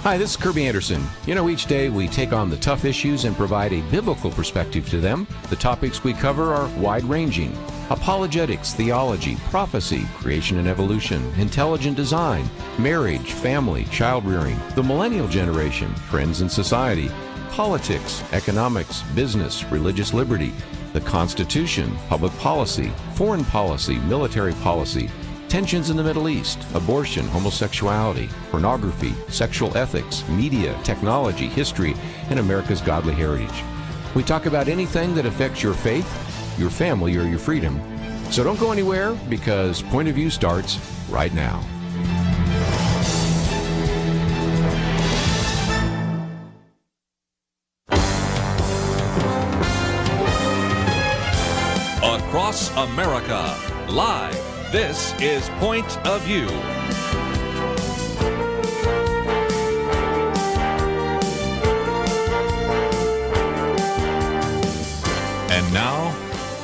Hi, this is Kerby Anderson. Each day we take on the tough issues and provide a biblical perspective to them. The topics we cover are wide-ranging: apologetics, theology, prophecy, creation and evolution, intelligent design, marriage, family, child-rearing, the millennial generation, trends in society, politics, economics, business, religious liberty, the Constitution, public policy, foreign policy, military policy, tensions in the Middle East, abortion, homosexuality, pornography, sexual ethics, media, technology, history, and America's godly heritage. We talk about anything that affects your faith, your family, or your freedom. So don't go anywhere, because Point of View starts right now. Across America, live. This is Point of View. And now,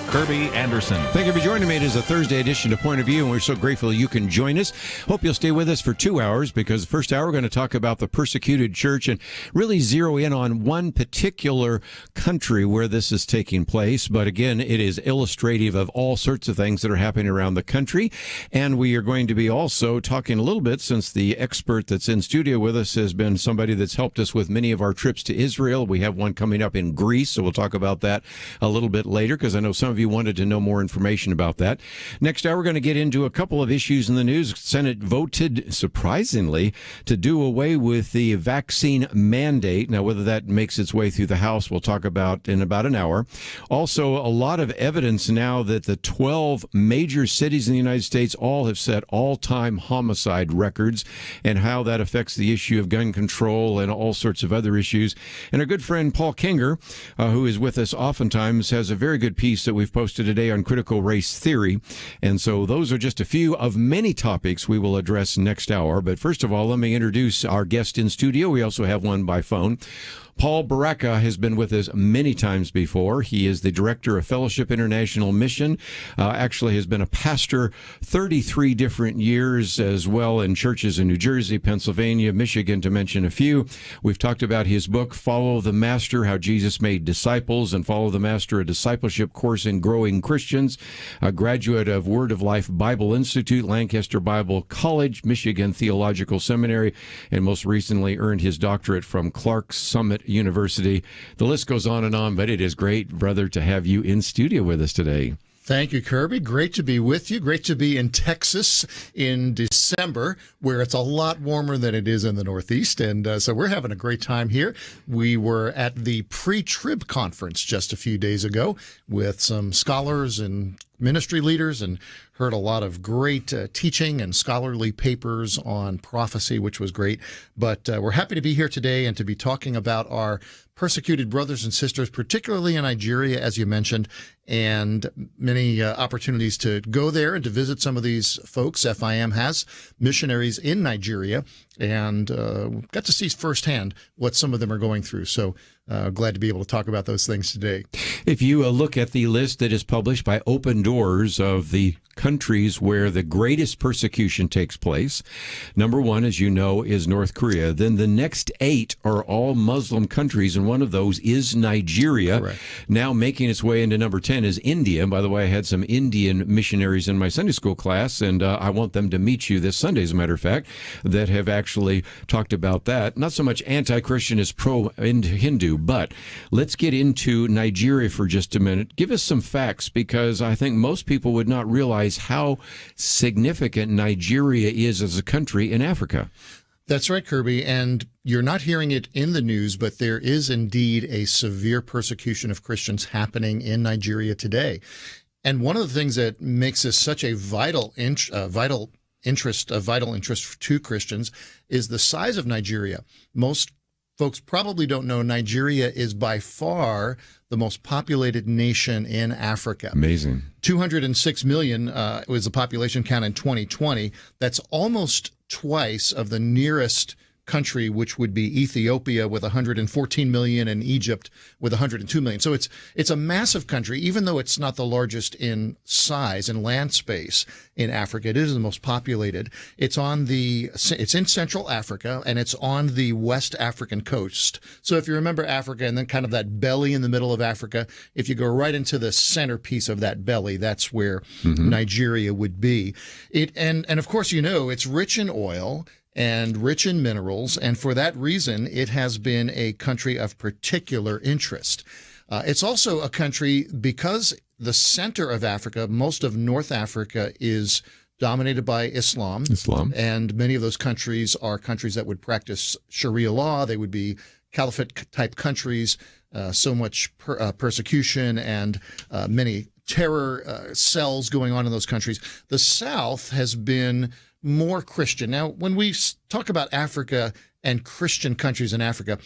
Kerby Anderson. Thank you for joining me. It is a Thursday edition of Point of View, and we're so grateful you can join us. Hope you'll stay with us for 2 hours, because the first hour we're going to talk about the persecuted church and really zero in on one particular country where this is taking place. But again, it is illustrative of all sorts of things that are happening around the country. And we are going to be also talking a little bit, since the expert that's in studio with us has been somebody that's helped us with many of our trips to Israel. We have one coming up in Greece, so we'll talk about that a little bit later, because I know some of you wanted to know more information about that. Next hour, we're going to get into a couple of issues in the news. Senate voted, surprisingly, to do away with the vaccine mandate. Now, whether that makes its way through the House, we'll talk about in about an hour. Also, a lot of evidence now that the 12 major cities in the United States all have set all-time homicide records, and how that affects the issue of gun control and all sorts of other issues. And our good friend Paul Kinger, who is with us oftentimes, has a very good piece that we've posted today on critical race theory. And so those are just a few of many topics we will address next hour. But first of all, let me introduce our guest in studio. We also have one by phone. Paul Barreca has been with us many times before. He is the director of Fellowship International Mission, actually has been a pastor 33 different years as well, in churches in New Jersey, Pennsylvania, Michigan, to mention a few. We've talked about his book, Follow the Master, How Jesus Made Disciples, and Follow the Master, a discipleship course in growing Christians, a graduate of Word of Life Bible Institute, Lancaster Bible College, Michigan Theological Seminary, and most recently earned his doctorate from Clark Summit University. The list goes on, but it is great, brother, to have you in studio with us today. Thank you, Kerby. Great to be with you. Great to be in Texas in December, where it's a lot warmer than it is in the Northeast. And so we're having a great time here. We were at the pre-trib conference just a few days ago with some scholars and ministry leaders, and heard a lot of great teaching and scholarly papers on prophecy, which was great. But we're happy to be here today and to be talking about our persecuted brothers and sisters, particularly in Nigeria, as you mentioned, and many opportunities to go there and to visit some of these folks. FIM has missionaries in Nigeria, and got to see firsthand what some of them are going through. So glad to be able to talk about those things today. If you look at the list that is published by Open Doors of the countries where the greatest persecution takes place, number one, as you know, is North Korea. Then the next 8 are all Muslim countries, and one of those is Nigeria. Correct. Now making its way into number 10 is India. By the way, I had some Indian missionaries in my Sunday school class, and I want them to meet you this Sunday, as a matter of fact, that have actually talked about that. Not so much anti-Christian as pro-Hindu, but let's get into Nigeria for just a minute. Give us some facts, because I think most people would not realize how significant Nigeria is as a country in Africa. That's right, Kerby, and you're not hearing it in the news, but there is indeed a severe persecution of Christians happening in Nigeria today. And one of the things that makes this such a vital interest to Christians is the size of Nigeria. Most folks probably don't know Nigeria is by far the most populated nation in Africa. Amazing. 206 million was the population count in 2020. That's almost twice of the nearest country, which would be Ethiopia with 114 million and Egypt with 102 million. So it's a massive country, even though it's not the largest in size and land space in Africa. It is the most populated. It's in Central Africa, and it's on the West African coast. So if you remember Africa and then kind of that belly in the middle of Africa, if you go right into the centerpiece of that belly, that's where Nigeria would be. And of course, it's rich in oil and rich in minerals, and for that reason, it has been a country of particular interest. It's also a country, because the center of Africa, most of North Africa, is dominated by Islam. And many of those countries are countries that would practice Sharia law. They would be caliphate-type countries, so much persecution and many terror cells going on in those countries. The South has been more Christian. Now, when we talk about Africa and Christian countries in Africa,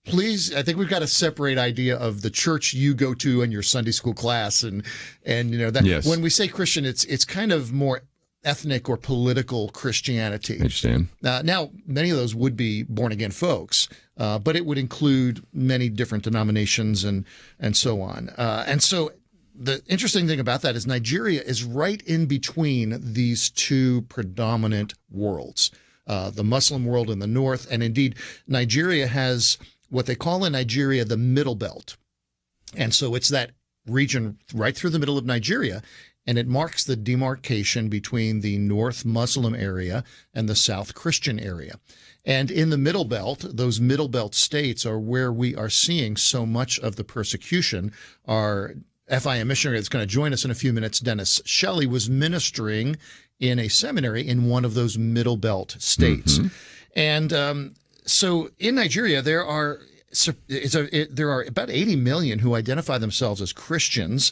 please, I think we've got a separate idea of the church you go to in your Sunday school class, and that. Yes. When we say Christian, it's kind of more ethnic or political Christianity. I understand. Now, many of those would be born again folks, but it would include many different denominations and so on. And so the interesting thing about that is Nigeria is right in between these two predominant worlds, the Muslim world in the north, and indeed Nigeria has what they call in Nigeria the Middle Belt. And so it's that region right through the middle of Nigeria, and it marks the demarcation between the North Muslim area and the South Christian area. And in the Middle Belt, those Middle Belt states are where we are seeing so much of the persecution. Our FIM missionary that's going to join us in a few minutes, Dennis Shelly, was ministering in a seminary in one of those Middle Belt states. And so in Nigeria, there are about 80 million who identify themselves as Christians.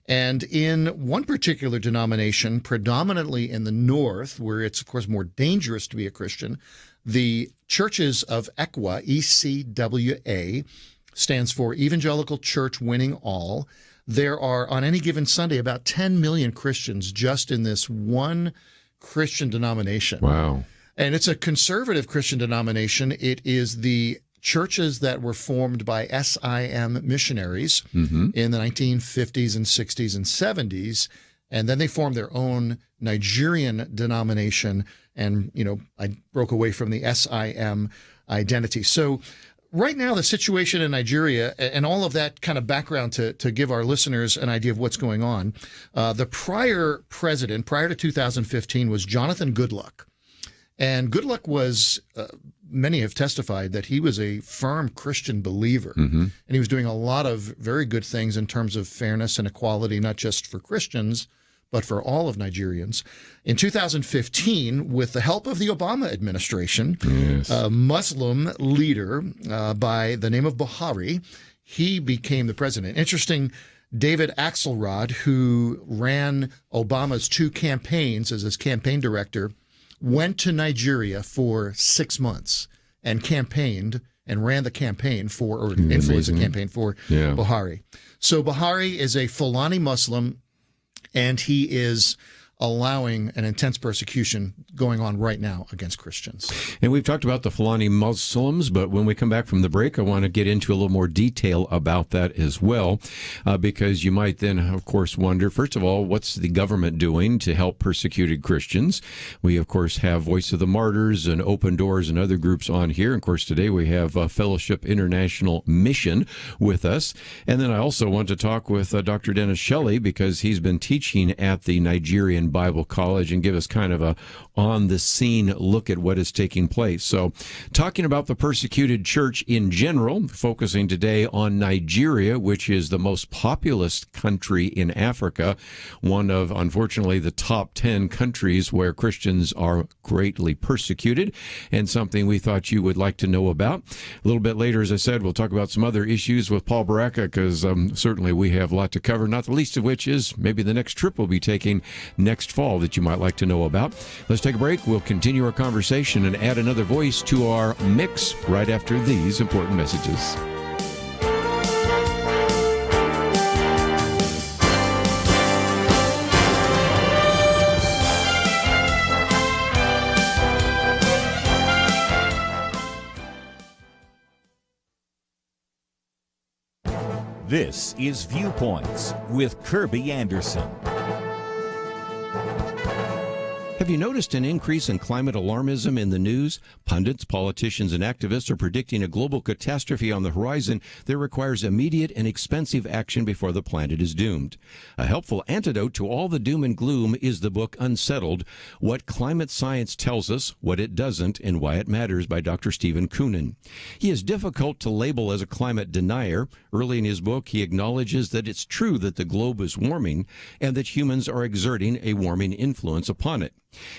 And in one particular denomination, predominantly in the north, where it's, of course, more dangerous to be a Christian, the churches of ECWA, ECWA, stands for Evangelical Church Winning All. There are, on any given Sunday, about 10 million Christians just in this one Christian denomination. Wow. And it's a conservative Christian denomination. It is the churches that were formed by SIM missionaries in the 1950s and 60s and 70s. And then they formed their own Nigerian denomination. And, I broke away from the SIM identity. So right now, the situation in Nigeria, and all of that kind of background to give our listeners an idea of what's going on, the prior president, prior to 2015, was Jonathan Goodluck. And Goodluck was, many have testified that he was a firm Christian believer. And he was doing a lot of very good things in terms of fairness and equality, not just for Christians, but for all of Nigerians. In 2015, with the help of the Obama administration, a Muslim leader by the name of Buhari, he became the president. Interesting, David Axelrod, who ran Obama's two campaigns as his campaign director, went to Nigeria for 6 months and campaigned and ran the campaign for, or influenced the campaign for Buhari. So Buhari is a Fulani Muslim, and he is allowing an intense persecution going on right now against Christians. And we've talked about the Fulani Muslims, but when we come back from the break, I want to get into a little more detail about that as well, because you might then, of course, wonder, first of all, what's the government doing to help persecuted Christians? We, of course, have Voice of the Martyrs and Open Doors and other groups on here. And, of course, today we have Fellowship International Mission with us. And then I also want to talk with Dr. Dennis Shelly, because he's been teaching at the Nigerian Bible College, and give us kind of a on-the-scene look at what is taking place. So, talking about the persecuted church in general, focusing today on Nigeria, which is the most populous country in Africa, one of, unfortunately, the top 10 countries where Christians are greatly persecuted, and something we thought you would like to know about. A little bit later, as I said, we'll talk about some other issues with Paul Barreca, because certainly we have a lot to cover, not the least of which is maybe the next trip we'll be taking next fall that you might like to know about. Let's take a break. We'll continue our conversation and add another voice to our mix right after these important messages. This is Viewpoints with Kerby Anderson. Have you noticed an increase in climate alarmism in the news? Pundits, politicians, and activists are predicting a global catastrophe on the horizon that requires immediate and expensive action before the planet is doomed. A helpful antidote to all the doom and gloom is the book Unsettled: What Climate Science Tells Us, What It Doesn't, and Why It Matters by Dr. Stephen Koonin. He is difficult to label as a climate denier. Early in his book, he acknowledges that it's true that the globe is warming and that humans are exerting a warming influence upon it.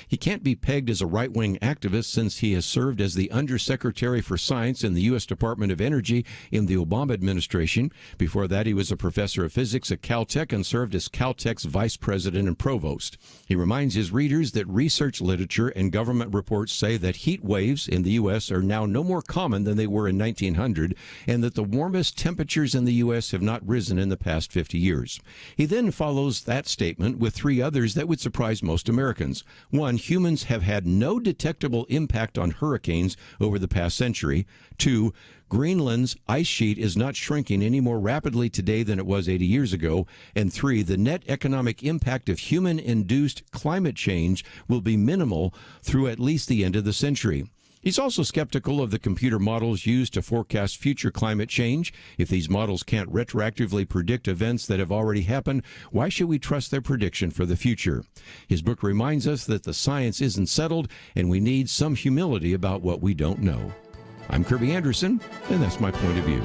He can't be pegged as a right-wing activist since he has served as the Undersecretary for Science in the U.S. Department of Energy in the Obama administration. Before that, he was a professor of physics at Caltech and served as Caltech's vice president and provost. He reminds his readers that research literature and government reports say that heat waves in the U.S. are now no more common than they were in 1900, and that the warmest temperatures in the U.S. have not risen in the past 50 years. He then follows that statement with three others that would surprise most Americans. One, humans have had no detectable impact on hurricanes over the past century. Two, Greenland's ice sheet is not shrinking any more rapidly today than it was 80 years ago. And three, the net economic impact of human-induced climate change will be minimal through at least the end of the century. He's also skeptical of the computer models used to forecast future climate change. If these models can't retroactively predict events that have already happened, why should we trust their prediction for the future? His book reminds us that the science isn't settled and we need some humility about what we don't know. I'm Kerby Anderson, and that's my point of view.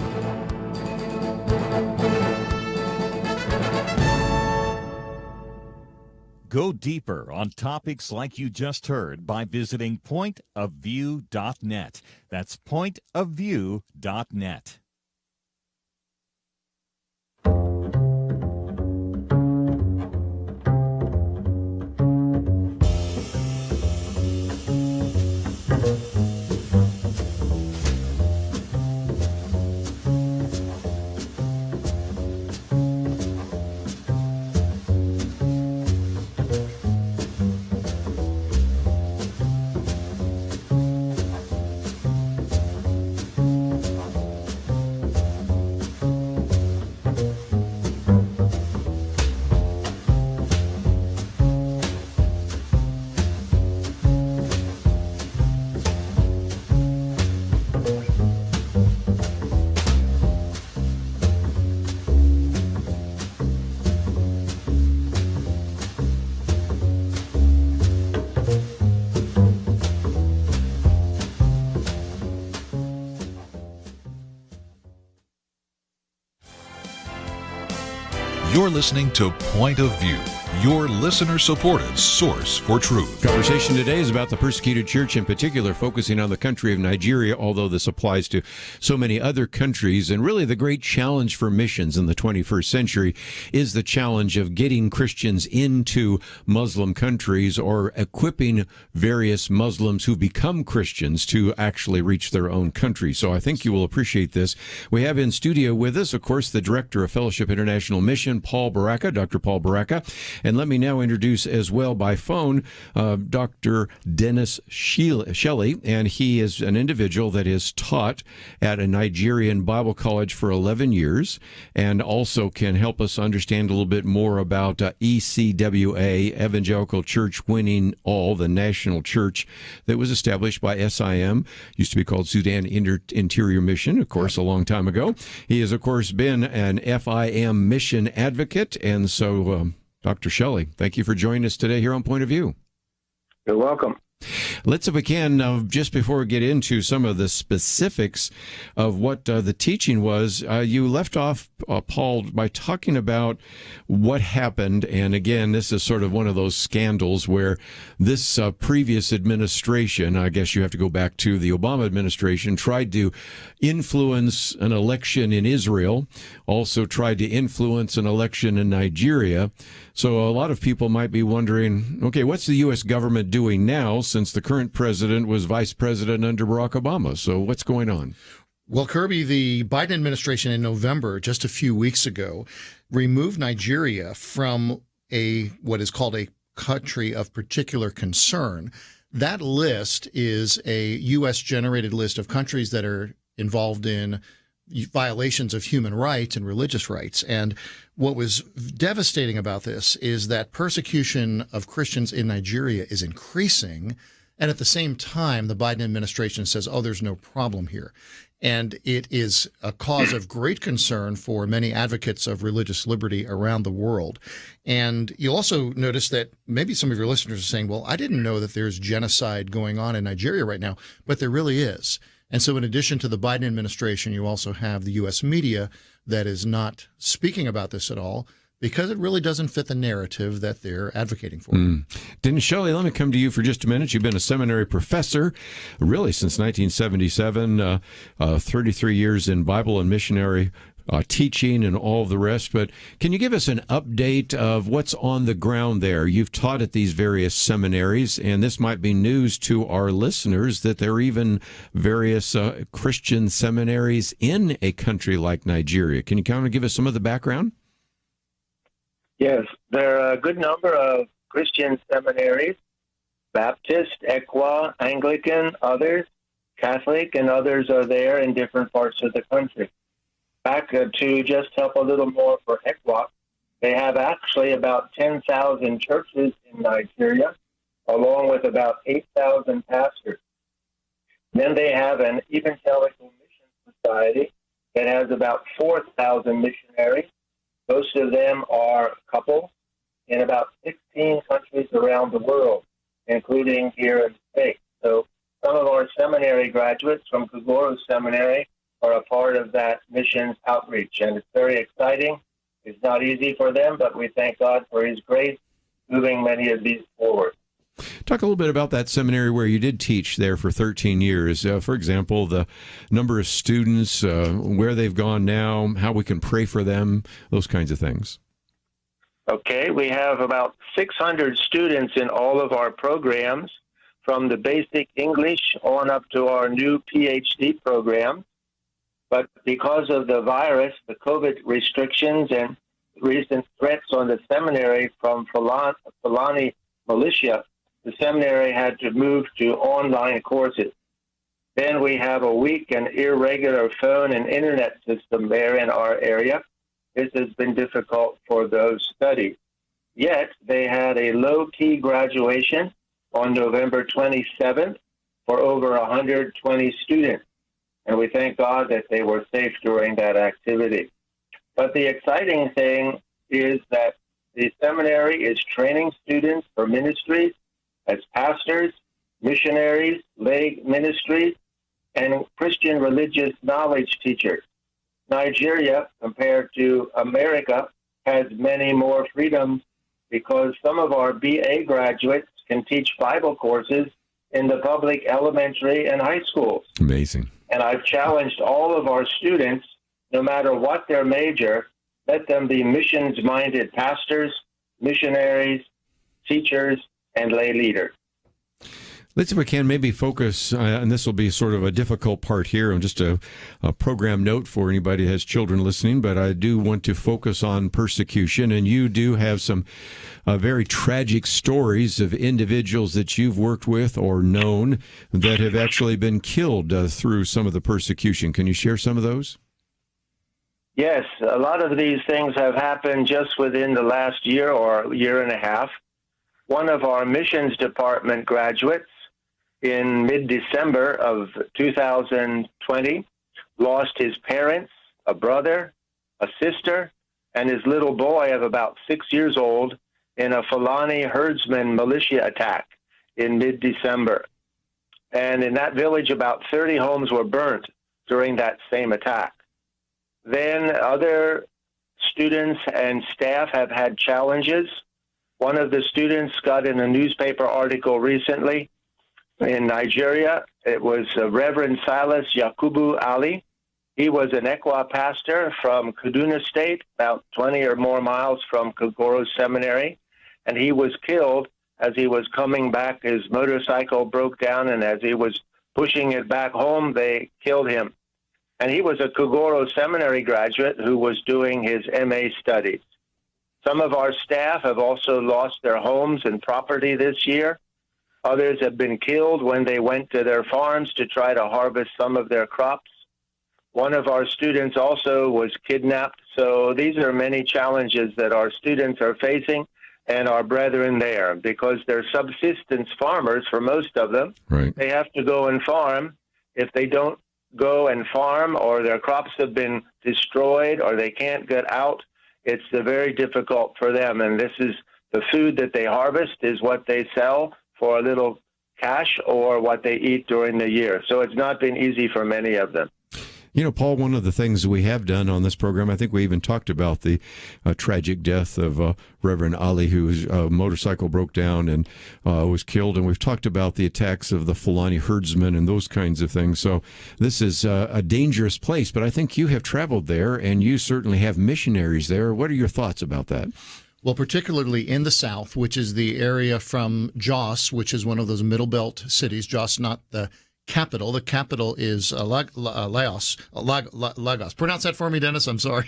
Go deeper on topics like you just heard by visiting pointofview.net. That's pointofview.net. You're listening to Point of View, your listener-supported source for truth. Conversation today is about the persecuted church, in particular focusing on the country of Nigeria, although this applies to so many other countries. And really the great challenge for missions in the 21st century is the challenge of getting Christians into Muslim countries or equipping various Muslims who become Christians to actually reach their own country. So I think you will appreciate this. We have in studio with us, of course, the Director of Fellowship International Mission, Paul Barreca, Dr. Paul Barreca. And let me now introduce as well by phone Dr. Dennis Shelly, and he is an individual that has taught at a Nigerian Bible college for 11 years and also can help us understand a little bit more about ECWA, Evangelical Church Winning All, the national church that was established by SIM, used to be called Sudan Interior Mission, of course, a long time ago. He has, of course, been an FIM mission advocate, and so Dr. Shelly, thank you for joining us today here on Point of View. You're welcome. Let's, if we can, just before we get into some of the specifics of what the teaching was, you left off, Paul, by talking about what happened. And again, this is sort of one of those scandals where this previous administration, I guess you have to go back to the Obama administration, tried to influence an election in Israel, also tried to influence an election in Nigeria. So a lot of people might be wondering, okay, what's the U.S. government doing now since the current president was vice president under Barack Obama? So what's going on? Well, Kerby, the Biden administration in November, just a few weeks ago, removed Nigeria from what is called a country of particular concern. That list is a U.S.-generated list of countries that are involved in violations of human rights and religious rights. And what was devastating about this is that persecution of Christians in Nigeria is increasing. And at the same time, the Biden administration says, oh, there's no problem here. And it is a cause of great concern for many advocates of religious liberty around the world. And you'll also notice that maybe some of your listeners are saying, well, I didn't know that there's genocide going on in Nigeria right now, but there really is. And so in addition to the Biden administration, you also have the U.S. media that is not speaking about this at all, because it really doesn't fit the narrative that they're advocating for. Dennis Shelly, let me come to you for just a minute. You've been a seminary professor really since 1977, 33 years in Bible and missionary teaching and all of the rest. But can you give us an update of what's on the ground there? You've taught at these various seminaries, and this might be news to our listeners that there are even various Christian seminaries in a country like Nigeria. Can you kind of give us some of the background? Yes, there are a good number of Christian seminaries, Baptist, ECWA, Anglican, others, Catholic, and others are there in different parts of the country. Back to just help a little more for ECWA, they have actually about 10,000 churches in Nigeria, along with about 8,000 pastors. Then they have an Evangelical Mission Society that has about 4,000 missionaries. Most of them are couples in about 16 countries around the world, including here in the States. So some of our seminary graduates from Kagoro Seminary are a part of that missions outreach, and it's very exciting. It's not easy for them, but we thank God for His grace moving many of these forward. Talk a little bit about that seminary where you did teach there for 13 years. For example, the number of students, where they've gone now, how we can pray for them, those kinds of things. Okay, we have about 600 students in all of our programs, from the basic English on up to our new PhD program. But because of the virus, the COVID restrictions, and recent threats on the seminary from Fulani militia, the seminary had to move to online courses. Then we have a weak and irregular phone and internet system there in our area. This has been difficult for those studies. Yet they had a low-key graduation on November 27th for over 120 students. And we thank God that they were safe during that activity. But the exciting thing is that the seminary is training students for ministries as pastors, missionaries, lay ministries, and Christian religious knowledge teachers. Nigeria, compared to America, has many more freedoms because some of our BA graduates can teach Bible courses in the public elementary and high schools. Amazing. And I've challenged all of our students, no matter what their major, let them be missions-minded pastors, missionaries, teachers, and lay leaders. Let's, if we can, maybe focus, and this will be sort of a difficult part here, and just a program note for anybody who has children listening, but I do want to focus on persecution, and you do have some very tragic stories of individuals that you've worked with or known that have actually been killed through some of the persecution. Can you share some of those? Yes, a lot of these things have happened just within the last year or year and a half. One of our missions department graduates in mid-December of 2020 lost his parents, a brother, a sister, and his little boy of about 6 years old in a Fulani herdsman militia attack in mid-December. And in that village, about 30 homes were burnt during that same attack. Then other students and staff have had challenges. One of the students got in a newspaper article recently in Nigeria. It was Reverend Silas Yakubu Ali. He was an ECWA pastor from Kaduna State, about 20 or more miles from Kagoro Seminary, and he was killed as he was coming back. His motorcycle broke down, and as he was pushing it back home, they killed him. And he was a Kagoro Seminary graduate who was doing his MA studies. Some of our staff have also lost their homes and property this year. Others have been killed when they went to their farms to try to harvest some of their crops. One of our students also was kidnapped. So these are many challenges that our students are facing and our brethren there, because they're subsistence farmers for most of them. Right. They have to go and farm. If they don't go and farm, or their crops have been destroyed, or they can't get out, it's very difficult for them. And this is the food that they harvest is what they sell for a little cash, or what they eat during the year. So it's not been easy for many of them. You know, Paul, one of the things we have done on this program, I think we even talked about the tragic death of Reverend Ali, whose motorcycle broke down and was killed. And we've talked about the attacks of the Fulani herdsmen and those kinds of things. So this is a dangerous place. But I think you have traveled there, and you certainly have missionaries there. What are your thoughts about that? Well, particularly in the south, which is the area from Jos, which is one of those middle belt cities. Jos, not the capital. The capital is Lagos. Pronounce that for me, Dennis. I'm sorry.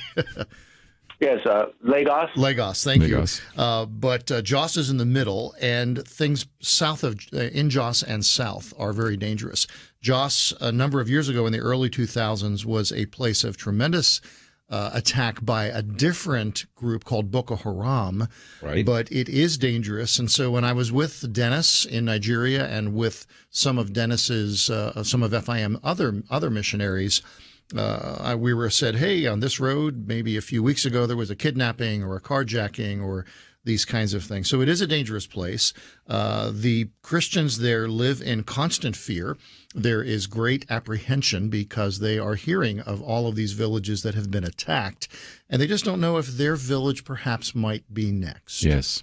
Yes, Lagos. Lagos. Thank Lagos. you. But Jos is in the middle, and things south of in Jos and south are very dangerous. Jos, a number of years ago in the early 2000s, was a place of tremendous attack by a different group called Boko Haram, Right. But it is dangerous. And so when I was with Dennis in Nigeria and with some of Dennis's, some of FIM other missionaries, we were said, hey, on this road, maybe a few weeks ago, there was a kidnapping or a carjacking or these kinds of things. So it is a dangerous place. The Christians there live in constant fear. There is great apprehension because they are hearing of all of these villages that have been attacked, and they just don't know if their village perhaps might be next. Yes.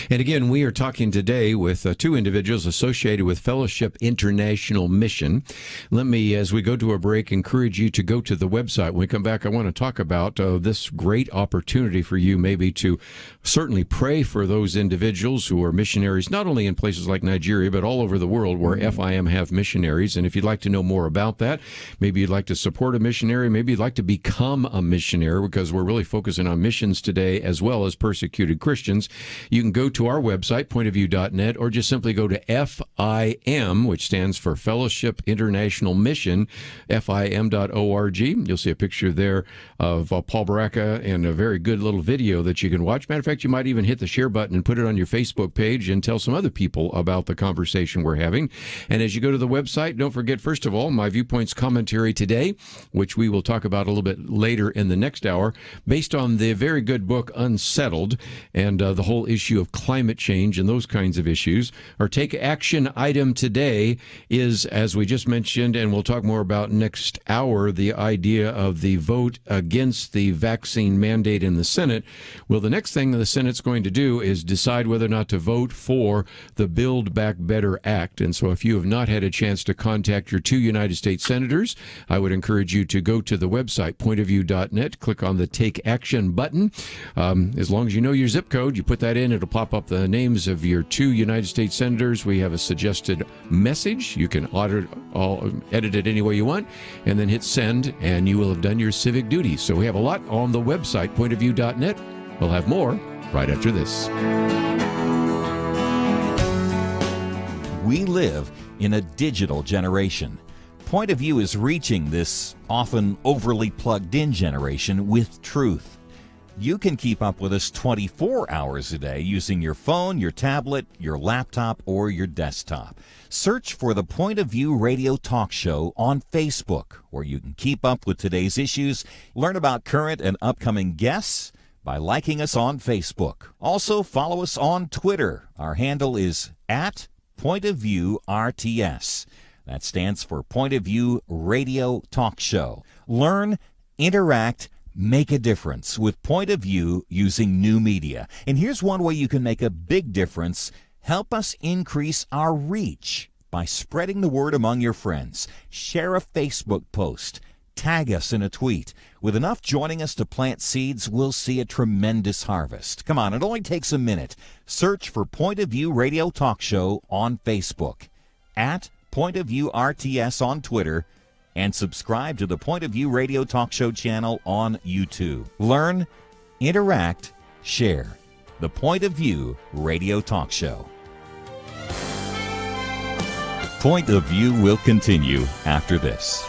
And again, we are talking today with two individuals associated with Fellowship International Mission. Let me, as we go to a break, encourage you to go to the website. When we come back, I want to talk about this great opportunity for you maybe to certainly pray for those individuals who are missionaries, not only in places like Nigeria, but all over the world where FIM have missionaries. And if you'd like to know more about that, maybe you'd like to support a missionary, maybe you'd like to become a missionary, because we're really focusing on missions today as well as persecuted Christians. You can go to our website, pointofview.net, or just simply go to FIM, which stands for Fellowship International Mission, FIM.org. You'll see a picture there of Paul Barreca and a very good little video that you can watch. Matter of fact, you might even hit the share button and put it on your Facebook page and tell some other people about the conversation we're having. And as you go to the website, don't forget, first of all, my Viewpoints commentary today, which we will talk about a little bit later in the next hour, based on the very good book Unsettled and the whole issue of climate change and those kinds of issues. Our take action item today is, as we just mentioned, and we'll talk more about next hour, the idea of the vote against the vaccine mandate in the Senate. Well, the next thing the Senate's going to do is decide whether or not to vote for the Build Back Better Act. And so if you have not had a chance to contact your two United States senators, I would encourage you to go to the website, pointofview.net, click on the Take Action button. As long as you know your zip code, you put that in, it'll pop up the names of your two United States senators. We have a suggested message. You can edit it any way you want, and then hit send, and you will have done your civic duty. So we have a lot on the website, pointofview.net. We'll have more right after this. We live in a digital generation. Point of View is reaching this often overly plugged-in generation with truth. You can keep up with us 24 hours a day using your phone, your tablet, your laptop, or your desktop. Search for the Point of View Radio Talk Show on Facebook, where you can keep up with today's issues, learn about current and upcoming guests by liking us on Facebook. Also, follow us on Twitter. Our handle is @PointOfViewRTS. That stands for Point of View Radio Talk Show. Learn, interact, make a difference with Point of View using new media. And here's one way you can make a big difference. Help us increase our reach by spreading the word among your friends. Share a Facebook post. Tag us in a tweet. With enough joining us to plant seeds, we'll see a tremendous harvest. Come on, it only takes a minute. Search for Point of View Radio Talk Show on Facebook, @PointOfViewRTS on Twitter, and subscribe to the Point of View Radio Talk Show channel on YouTube. Learn, interact, share. The Point of View Radio Talk Show. Point of View will continue after this.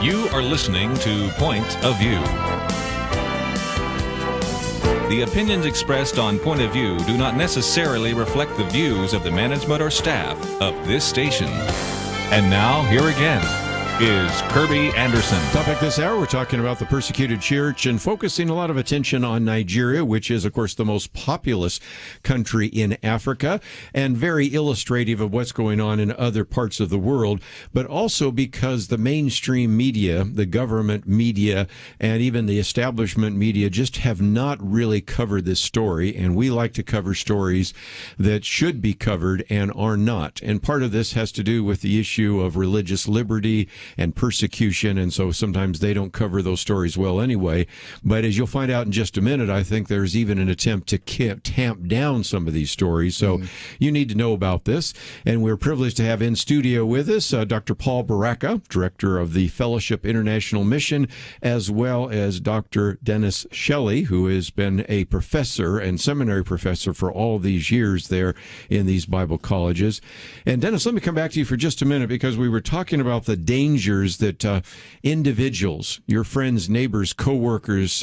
You are listening to Point of View. The opinions expressed on Point of View do not necessarily reflect the views of the management or staff of this station. And now, here again is Kerby Anderson. Topic this hour, we're talking about the persecuted church and focusing a lot of attention on Nigeria, which is, of course, the most populous country in Africa and very illustrative of what's going on in other parts of the world, but also because the mainstream media, the government media, and even the establishment media just have not really covered this story, and we like to cover stories that should be covered and are not. And part of this has to do with the issue of religious liberty and persecution, and so sometimes they don't cover those stories well anyway. But as you'll find out in just a minute, I think there's even an attempt to tamp down some of these stories. So you need to know about this. And we're privileged to have in studio with us Dr. Paul Barreca, director of the Fellowship International Mission, as well as Dr. Dennis Shelly, who has been a professor and seminary professor for all these years there in these Bible colleges. And Dennis, let me come back to you for just a minute, because we were talking about the dangers that individuals, your friends, neighbors, co-workers,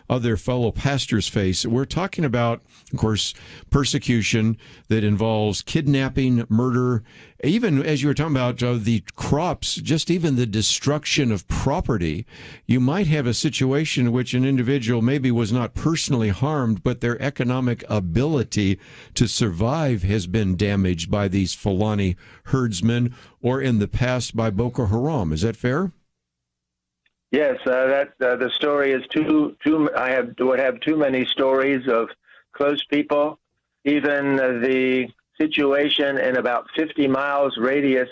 other fellow pastors face. We're talking about, of course, persecution that involves kidnapping, murder, even as you were talking about the crops, just even the destruction of property. You might have a situation in which an individual maybe was not personally harmed, but their economic ability to survive has been damaged by these Fulani herdsmen, or in the past by Boko Haram. Is that fair? Yes, the story is I would have too many stories of close people. Even the situation in about 50 miles radius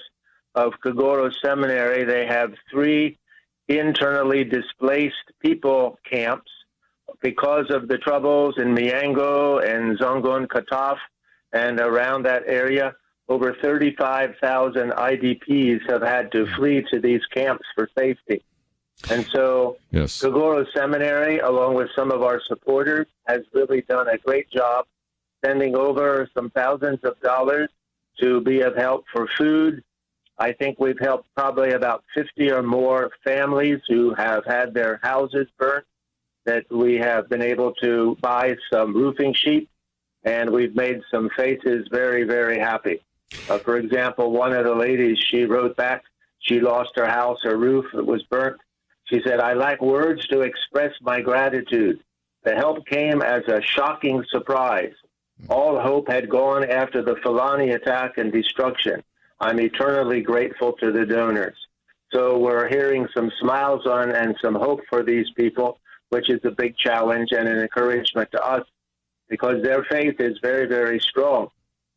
of Kagoro Seminary, they have 3 internally displaced people camps because of the troubles in Miango and Zongon Kataf and around that area. Over 35,000 IDPs have had to flee to these camps for safety. And so Kagoro Seminary, along with some of our supporters, has really done a great job sending over some thousands of dollars to be of help for food. I think we've helped probably about 50 or more families who have had their houses burnt, that we have been able to buy some roofing sheet, and we've made some faces very, very happy. For example, one of the ladies, she wrote back, she lost her house, her roof, it was burnt. She said, "I lack words to express my gratitude. The help came as a shocking surprise. All hope had gone after the Fulani attack and destruction. I'm eternally grateful to the donors." So we're hearing some smiles on and some hope for these people, which is a big challenge and an encouragement to us, because their faith is very, very strong.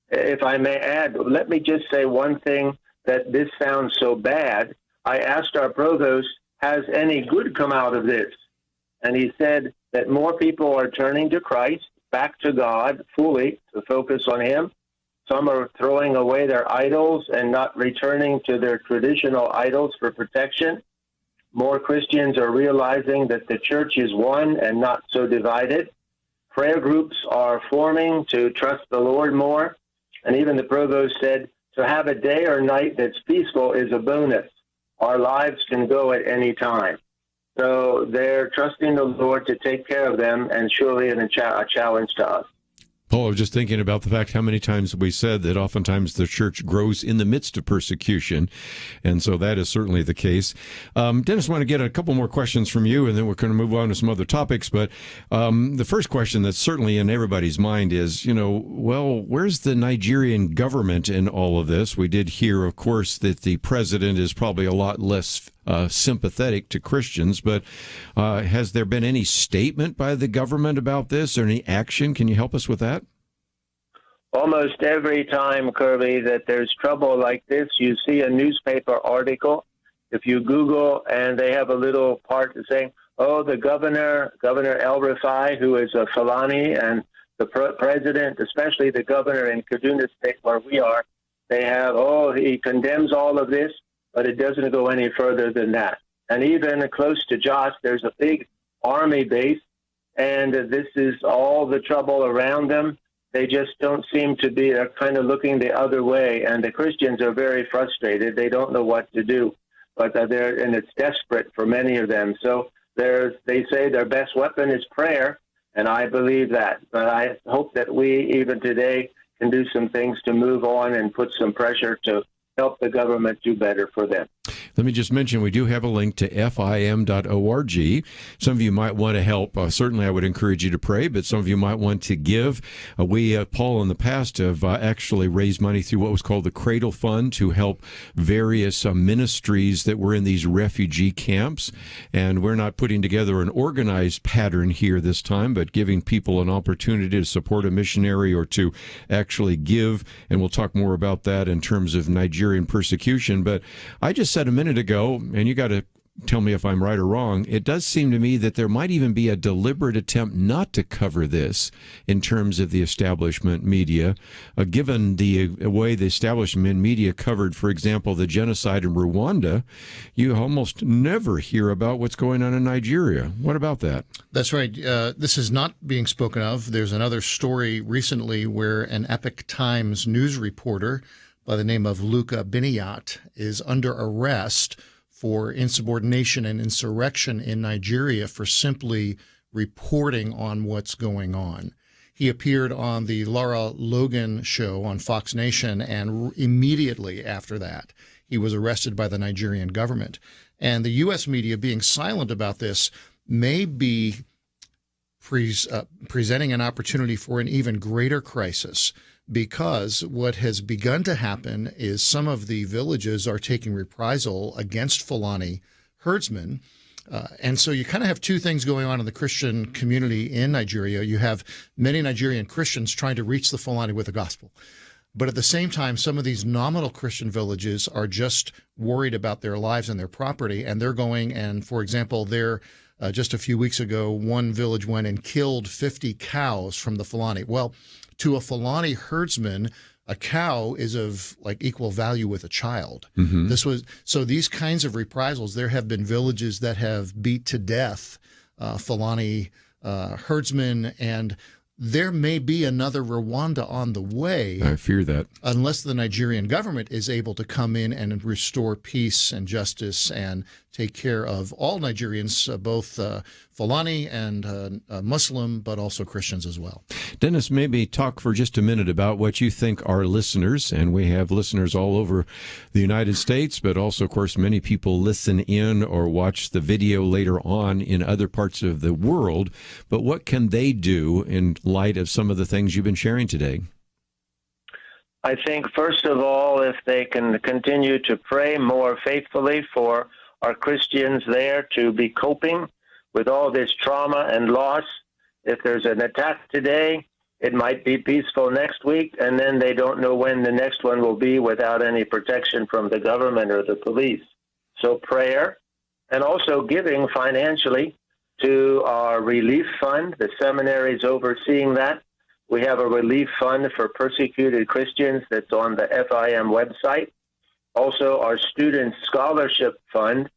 If I may add, let me just say one thing, that this sounds so bad. I asked our provost, has any good come out of this? And he said that more people are turning to Christ, back to God fully, to focus on Him. Some are throwing away their idols and not returning to their traditional idols for protection. More Christians are realizing that the church is one and not so divided. Prayer groups are forming to trust the Lord more. And even the provost said, to have a day or night that's peaceful is a bonus. Our lives can go at any time. So they're trusting the Lord to take care of them, and surely a challenge to us. Paul, I was just thinking about the fact how many times we said that oftentimes the church grows in the midst of persecution, and so that is certainly the case. Dennis, I want to get a couple more questions from you, and then we're going to move on to some other topics. But the first question that's certainly in everybody's mind is, well, where's the Nigerian government in all of this? We did hear, of course, that the president is probably a lot less sympathetic to Christians, but has there been any statement by the government about this or any action? Can you help us with that? Almost every time, Kerby, that there's trouble like this, you see a newspaper article. If you Google, and they have a little part saying, oh, the Governor El Rufai, who is a Fulani, and the president, especially the governor in Kaduna State where we are, they have, he condemns all of this, but it doesn't go any further than that. And even close to Jos, there's a big army base, and this is all the trouble around them. They just don't seem to be, they're kind of looking the other way, and the Christians are very frustrated. They don't know what to do. but and it's desperate for many of them. So they say their best weapon is prayer, and I believe that. But I hope that we, even today, can do some things to move on and put some pressure to help the government do better for them. Let me just mention, we do have a link to fim.org. Some of you might want to help. Certainly, I would encourage you to pray, but some of you might want to give. Paul, in the past, have actually raised money through what was called the Cradle Fund to help various ministries that were in these refugee camps. And we're not putting together an organized pattern here this time, but giving people an opportunity to support a missionary or to actually give. And we'll talk more about that in terms of Nigerian persecution. But I just said a minute ago, and you got to tell me if I'm right or wrong, it does seem to me that there might even be a deliberate attempt not to cover this in terms of the establishment media, given the way the establishment media covered, for example, the genocide in Rwanda. You almost never hear about what's going on in Nigeria. What about that? That's right. This is not being spoken of. There's another story recently where an Epoch Times news reporter by the name of Luca Biniat is under arrest for insubordination and insurrection in Nigeria for simply reporting on what's going on. He appeared on the Lara Logan show on Fox Nation, and immediately after that, he was arrested by the Nigerian government. And the U.S. media, being silent about this, may be presenting an opportunity for an even greater crisis, because what has begun to happen is some of the villages are taking reprisal against Fulani herdsmen. And so you kind of have two things going on in the Christian community in Nigeria. You have many Nigerian Christians trying to reach the Fulani with the gospel. But at the same time, some of these nominal Christian villages are just worried about their lives and their property. And they're going, and for example, just a few weeks ago, one village went and killed 50 cows from the Fulani. Well, to a Fulani herdsman, a cow is of like equal value with a child. Mm-hmm. So these kinds of reprisals. There have been villages that have beat to death Fulani herdsmen, and there may be another Rwanda on the way. I fear that. Unless the Nigerian government is able to come in and restore peace and justice and take care of all Nigerians, both Fulani and Muslim, but also Christians as well. Dennis, maybe talk for just a minute about what you think our listeners, and we have listeners all over the United States, but also, of course, many people listen in or watch the video later on in other parts of the world. But what can they do in light of some of the things you've been sharing today? I think, first of all, if they can continue to pray more faithfully for our Christians there to be coping with all this trauma and loss. If there's an attack today, it might be peaceful next week, and then they don't know when the next one will be without any protection from the government or the police. So prayer, and also giving financially to our relief fund. The seminary is overseeing that. We have a relief fund for persecuted Christians that's on the FIM website. Also, our student scholarship fund,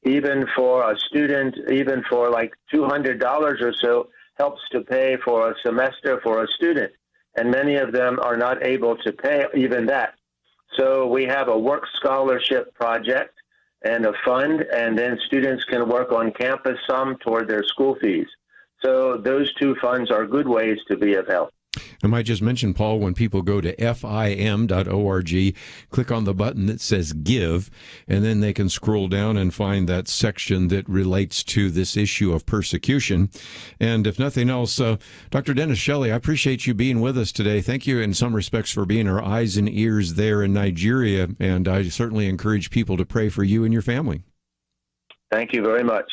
even for a student, even for like $200 or so, helps to pay for a semester for a student. And many of them are not able to pay even that. So we have a work scholarship project and a fund, and then students can work on campus some toward their school fees. So those two funds are good ways to be of help. I might just mention, Paul, when people go to fim.org, click on the button that says Give, and then they can scroll down and find that section that relates to this issue of persecution. And if nothing else, Dr. Dennis Shelly, I appreciate you being with us today. Thank you in some respects for being our eyes and ears there in Nigeria, and I certainly encourage people to pray for you and your family. Thank you very much.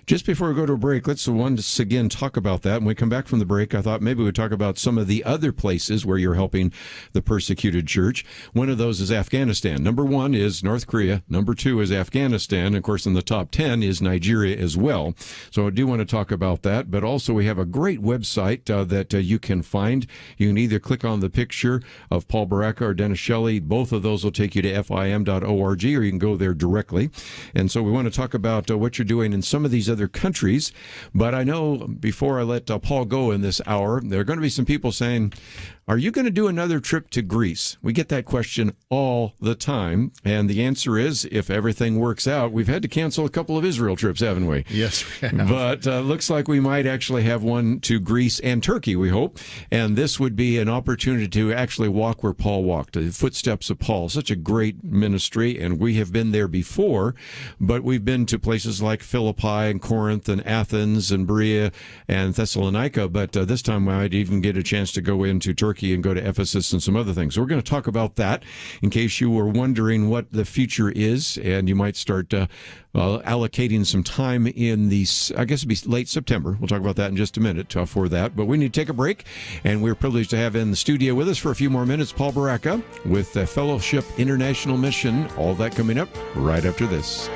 Just before we go to a break, let's once again talk about that. When we come back from the break, I thought maybe we'd talk about some of the other places where you're helping the persecuted church. One of those is Afghanistan. Number one is North Korea. Number two is Afghanistan. Of course, in the top 10 is Nigeria as well. So I do want to talk about that. But also we have a great website that you can find. You can either click on the picture of Paul Barreca or Dennis Shelly. Both of those will take you to fim.org, or you can go there directly. And so we want to talk about what you're doing in some of these other countries. But I know before I let Paul go in this hour, there are going to be some people saying, Are you going to do another trip to Greece? We get that question all the time. And the answer is, if everything works out, we've had to cancel a couple of Israel trips, haven't we? Yes, we have. But looks like we might actually have one to Greece and Turkey, we hope. And this would be an opportunity to actually walk where Paul walked, the footsteps of Paul. Such a great ministry. And we have been there before, but we've been to places like Philippi and Corinth and Athens and Berea and Thessalonica. But this time I might even get a chance to go into Turkey and go to Ephesus and some other things. So we're going to talk about that in case you were wondering what the future is, and you might start allocating some time in the, I guess it'd be late September. We'll talk about that in just a minute for that. But we need to take a break, and we're privileged to have in the studio with us for a few more minutes Paul Barreca with the Fellowship International Mission. All that coming up right after this.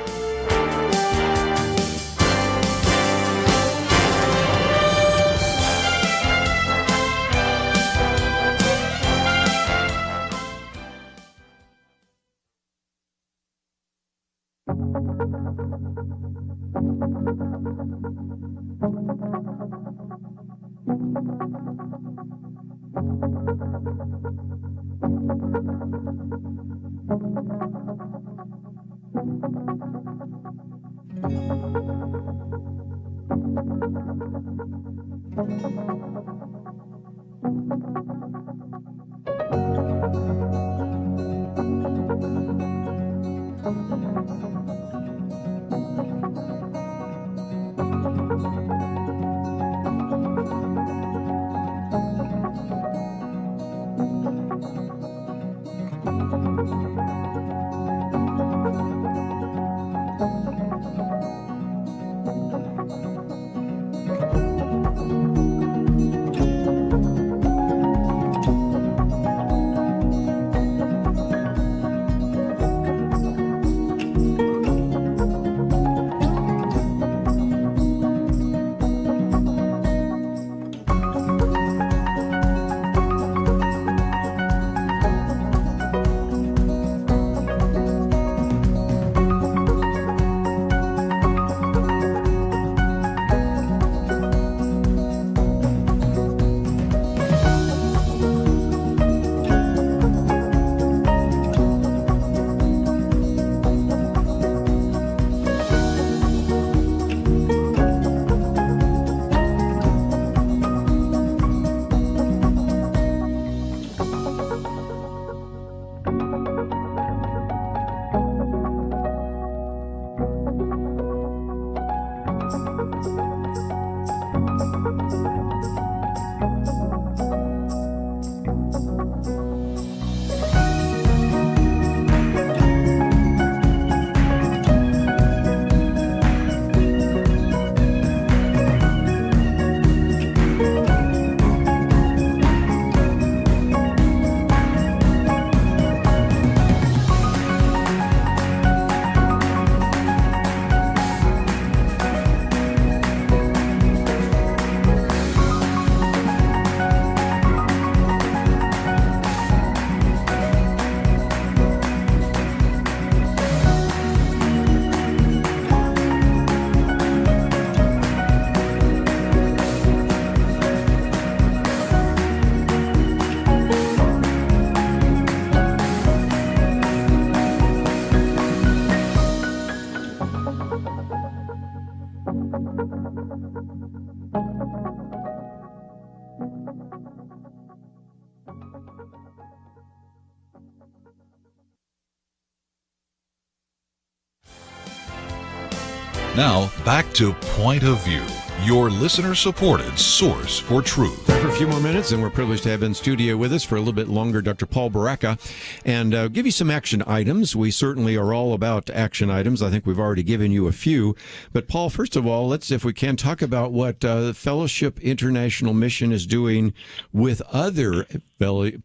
Now, back to Point of View, your listener-supported source for truth. For a few more minutes, and we're privileged to have in studio with us for a little bit longer Dr. Paul Barreca, and give you some action items. We certainly are all about action items. I think we've already given you a few. But Paul, first of all, let's, if we can, talk about what Fellowship International Mission is doing with other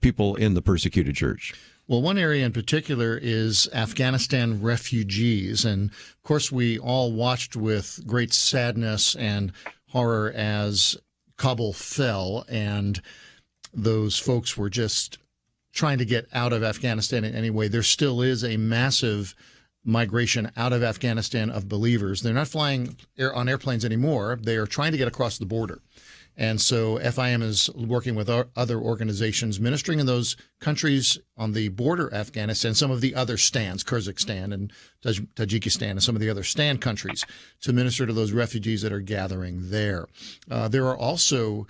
people in the persecuted church. Well, one area in particular is Afghanistan refugees. And of course, we all watched with great sadness and horror as Kabul fell, and those folks were just trying to get out of Afghanistan in any way. There still is a massive migration out of Afghanistan of believers. They're not flying on airplanes anymore. They are trying to get across the border. And so FIM is working with other organizations ministering in those countries on the border of Afghanistan, some of the other stands, Kyrgyzstan and Tajikistan and some of the other stand countries, to minister to those refugees that are gathering there. There are also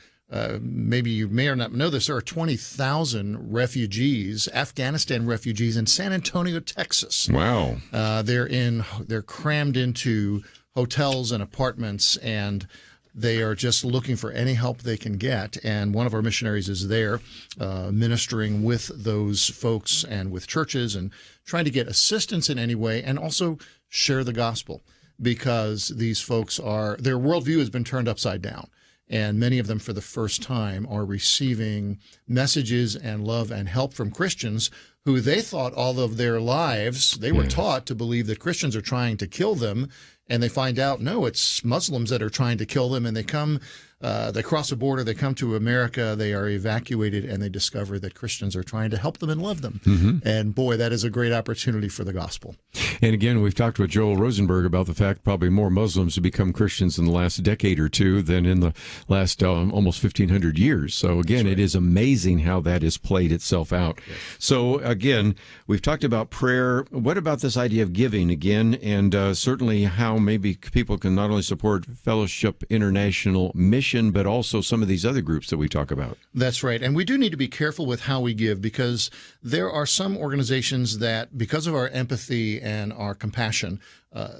maybe you may or not know this, there are 20,000 refugees, Afghanistan refugees in San Antonio, Texas. Wow. They're crammed into hotels and apartments, and they are just looking for any help they can get. And one of our missionaries is there ministering with those folks and with churches and trying to get assistance in any way and also share the gospel, because these folks their worldview has been turned upside down. And many of them, for the first time, are receiving messages and love and help from Christians who they thought all of their lives, they were taught to believe that Christians are trying to kill them. And they find out, no, it's Muslims that are trying to kill them. And they cross the border, they come to America, they are evacuated, and they discover that Christians are trying to help them and love them. Mm-hmm. And boy, that is a great opportunity for the gospel. And again, we've talked with Joel Rosenberg about the fact probably more Muslims have become Christians in the last decade or two than in the last almost 1,500 years. So again, It is amazing how that has played itself out. Yes. So again, we've talked about prayer. What about this idea of giving again? And certainly how maybe people can not only support Fellowship International Mission, but also some of these other groups that we talk about. That's right. And we do need to be careful with how we give, because there are some organizations that, because of our empathy and our compassion,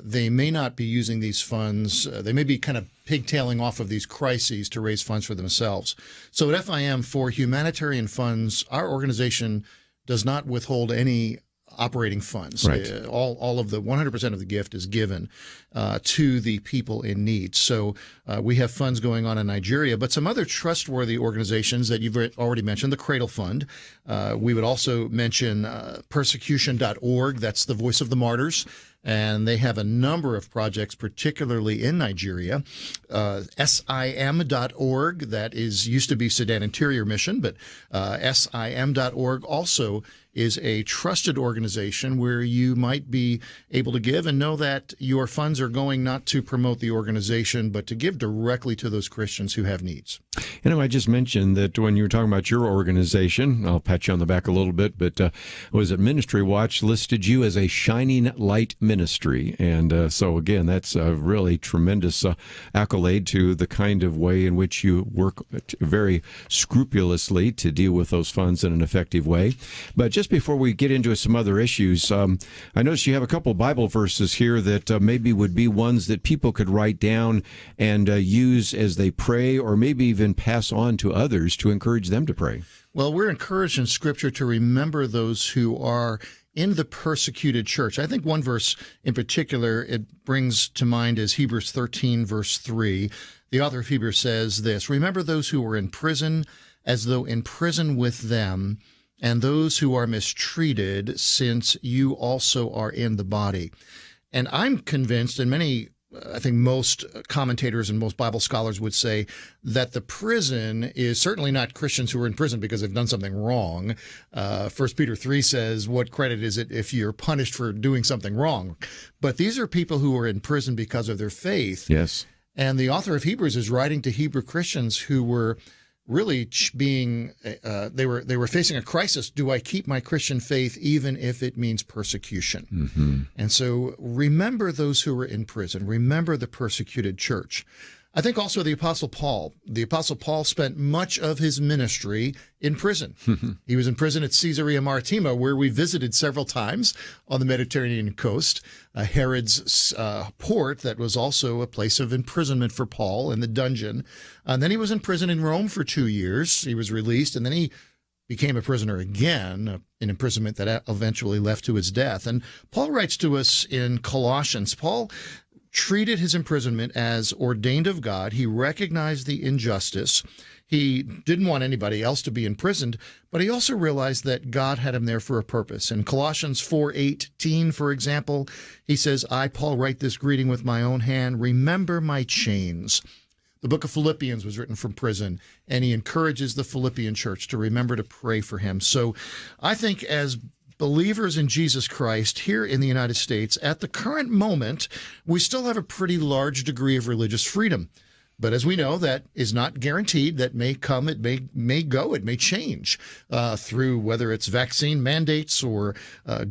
they may not be using these funds. They may be kind of pigtailing off of these crises to raise funds for themselves. So at FIM, for humanitarian funds, our organization does not withhold any operating funds. Right. All of the 100% of the gift is given to the people in need. So we have funds going on in Nigeria, but some other trustworthy organizations that you've already mentioned, the Cradle Fund. We would also mention persecution.org. That's the Voice of the Martyrs. And they have a number of projects, particularly in Nigeria. SIM.org, that used to be Sudan Interior Mission, but SIM.org also is a trusted organization where you might be able to give and know that your funds are going not to promote the organization, but to give directly to those Christians who have needs. And I just mentioned that when you were talking about your organization, I'll pat you on the back a little bit, but was it Ministry Watch listed you as a shining light ministry? And so again, that's a really tremendous accolade to the kind of way in which you work very scrupulously to deal with those funds in an effective way. But just before we get into some other issues, I noticed you have a couple Bible verses here that maybe would be ones that people could write down and use as they pray, or maybe even pass on to others to encourage them to pray. Well, we're encouraged in Scripture to remember those who are in the persecuted church. I think one verse in particular it brings to mind is Hebrews 13, verse 3. The author of Hebrews says this: "Remember those who were in prison, as though in prison with them, and those who are mistreated, since you also are in the body." And I'm convinced, and I think most commentators and most Bible scholars would say, that the prison is certainly not Christians who are in prison because they've done something wrong. 1 Peter 3 says, what credit is it if you're punished for doing something wrong? But these are people who are in prison because of their faith. Yes. And the author of Hebrews is writing to Hebrew Christians who were really being, they were facing a crisis. Do I keep my Christian faith even if it means persecution? Mm-hmm. And so remember those who are in prison. Remember the persecuted church. I think also the Apostle Paul. The Apostle Paul spent much of his ministry in prison. He was in prison at Caesarea Maritima, where we visited several times on the Mediterranean coast. Herod's port, that was also a place of imprisonment for Paul in the dungeon. And then he was in prison in Rome for 2 years. He was released, and then he became a prisoner again, an imprisonment that eventually left to his death. And Paul writes to us in Colossians. Paul treated his imprisonment as ordained of God. He recognized the injustice. He didn't want anybody else to be imprisoned, but he also realized that God had him there for a purpose. In Colossians 4:18, for example, he says, "I, Paul, write this greeting with my own hand. Remember my chains." The book of Philippians was written from prison, and he encourages the Philippian church to remember to pray for him. So I think as believers in Jesus Christ here in the United States, at the current moment, we still have a pretty large degree of religious freedom. But as we know, that is not guaranteed. That may come, it may go, it may change through whether it's vaccine mandates or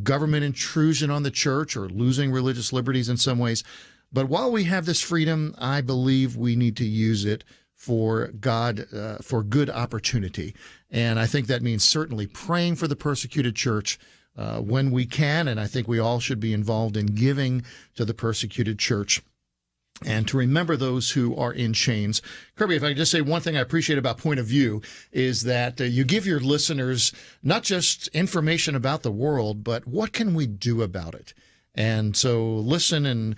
government intrusion on the church or losing religious liberties in some ways. But while we have this freedom, I believe we need to use it for God, for good opportunity. And I think that means certainly praying for the persecuted church when we can. And I think we all should be involved in giving to the persecuted church and to remember those who are in chains. Kerby, if I could just say one thing I appreciate about Point of View is that you give your listeners not just information about the world, but what can we do about it? And so listen and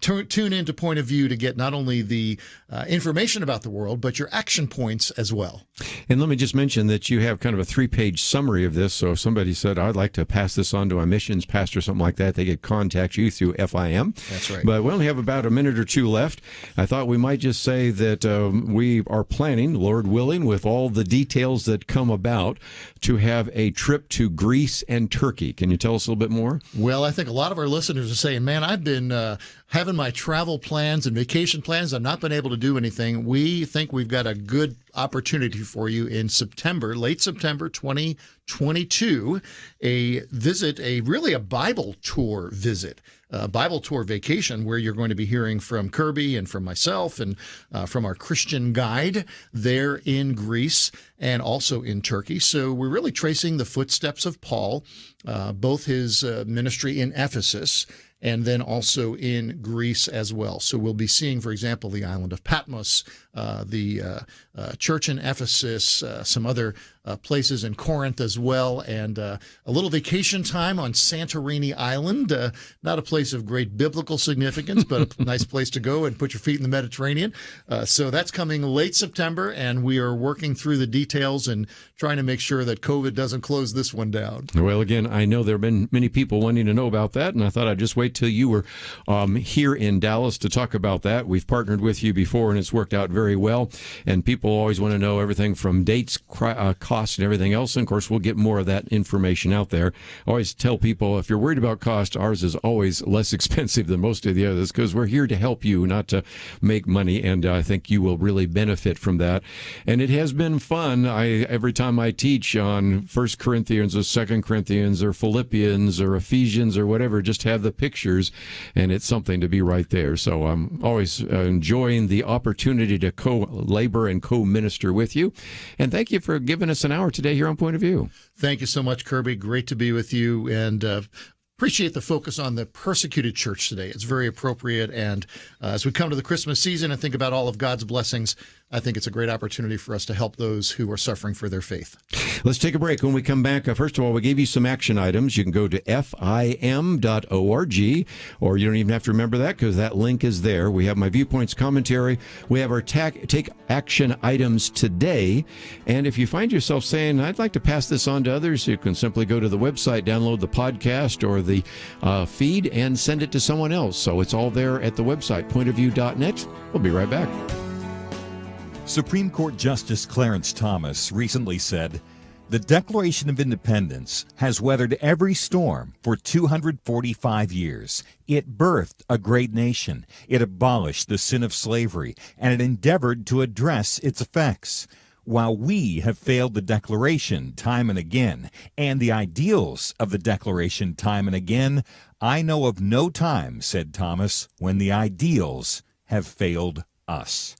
tune into Point of View to get not only the information about the world, but your action points as well. And let me just mention that you have kind of a 3-page summary of this. So if somebody said, I'd like to pass this on to my missions pastor or something like that, they could contact you through FIM. That's right. But we only have about a minute or two left. I thought we might just say that we are planning, Lord willing, with all the details that come about, to have a trip to Greece and Turkey. Can you tell us a little bit more? Well, I think a lot of our listeners are saying, man, I've been having my travel plans and vacation plans. I've not been able to do anything. We think we've got a good opportunity for you in September, late September 2022, a Bible tour visit. Bible tour vacation where you're going to be hearing from Kerby and from myself and from our Christian guide there in Greece and also in Turkey. So we're really tracing the footsteps of Paul, both his ministry in Ephesus and then also in Greece as well. So we'll be seeing, for example, the island of Patmos, the church in Ephesus, some other places in Corinth as well, and a little vacation time on Santorini Island, not a place of great biblical significance, but a nice place to go and put your feet in the Mediterranean. So that's coming late September, and we are working through the details and trying to make sure that COVID doesn't close this one down. Well, again, I know there have been many people wanting to know about that, and I thought I'd just wait till you were here in Dallas to talk about that. We've partnered with you before, and it's worked out very well, and people always want to know everything from dates, cost, and everything else. And of course, we'll get more of that information out there. I always tell people, if you're worried about cost, ours is always less expensive than most of the others because we're here to help you, not to make money. And I think you will really benefit from that. And it has been fun. Every time I teach on 1 Corinthians or 2 Corinthians or Philippians or Ephesians or whatever, just have the pictures, and it's something to be right there. So I'm always enjoying the opportunity to co-labor and co-minister with you. And thank you for giving us an hour today here on Point of View. Thank you so much, Kerby. Great to be with you, and appreciate the focus on the persecuted church today. It's very appropriate, and as we come to the Christmas season and think about all of God's blessings, I think it's a great opportunity for us to help those who are suffering for their faith. Let's take a break. When we come back, first of all, we gave you some action items. You can go to FIM.org, or you don't even have to remember that because that link is there. We have my Viewpoints commentary. We have our take action items today. And if you find yourself saying, I'd like to pass this on to others, you can simply go to the website, download the podcast or the feed, and send it to someone else. So it's all there at the website, pointofview.net. We'll be right back. Supreme Court Justice Clarence Thomas recently said, "The Declaration of Independence has weathered every storm for 245 years. It birthed a great nation. It abolished the sin of slavery, and it endeavored to address its effects. While we have failed the Declaration time and again, and the ideals of the Declaration time and again, I know of no time," said Thomas, "when the ideals have failed us."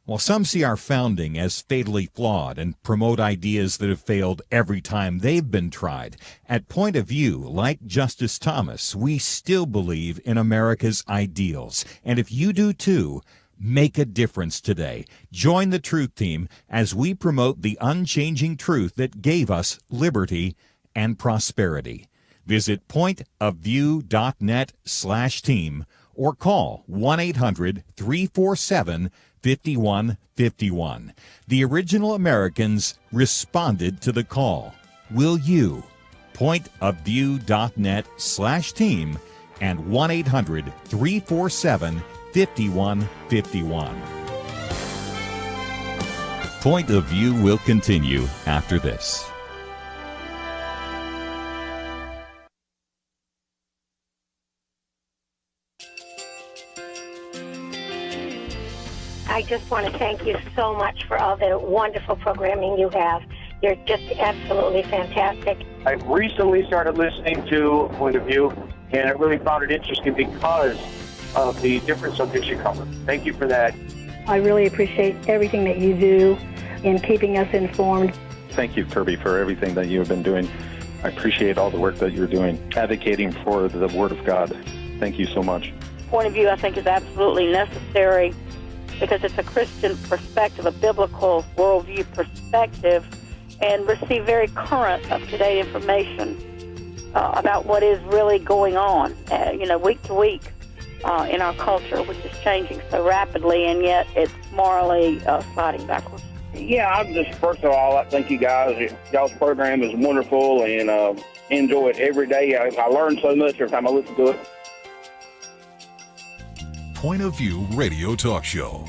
While some see our founding as fatally flawed and promote ideas that have failed every time they've been tried, at Point of View, like Justice Thomas, we still believe in America's ideals. And if you do too, make a difference today. Join the Truth Team as we promote the unchanging truth that gave us liberty and prosperity. Visit pointofview.net/team or call 1-800-347-5151. The original Americans responded to the call. Will you? Pointofview.net/team and 1-800-347-5151. Point of View will continue after this. I just want to thank you so much for all the wonderful programming you have. You're just absolutely fantastic. I recently started listening to Point of View, and I really found it interesting because of the different subjects you cover. Thank you for that. I really appreciate everything that you do in keeping us informed. Thank you, Kerby, for everything that you have been doing. I appreciate all the work that you're doing, advocating for the Word of God. Thank you so much. Point of View, I think, is absolutely necessary because it's a Christian perspective, a biblical worldview perspective, and receive very current, up-to-date information about what is really going on, week to week in our culture, which is changing so rapidly, and yet it's morally sliding backwards. Yeah, I'm just, first of all, I thank you guys. Y'all's program is wonderful, and enjoy it every day. I learn so much every time I listen to it. Point of View Radio Talk Show.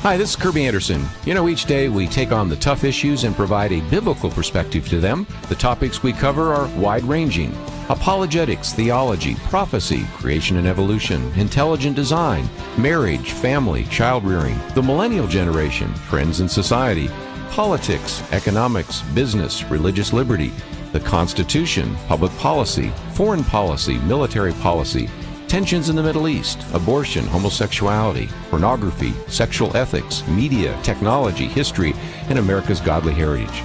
Hi, this is Kerby Anderson. You know, each day we take on the tough issues and provide a biblical perspective to them. The topics we cover are wide-ranging. Apologetics, theology, prophecy, creation and evolution, intelligent design, marriage, family, child-rearing, the millennial generation, friends and society, politics, economics, business, religious liberty, the Constitution, public policy, foreign policy, military policy, tensions in the Middle East, abortion, homosexuality, pornography, sexual ethics, media, technology, history, and America's godly heritage.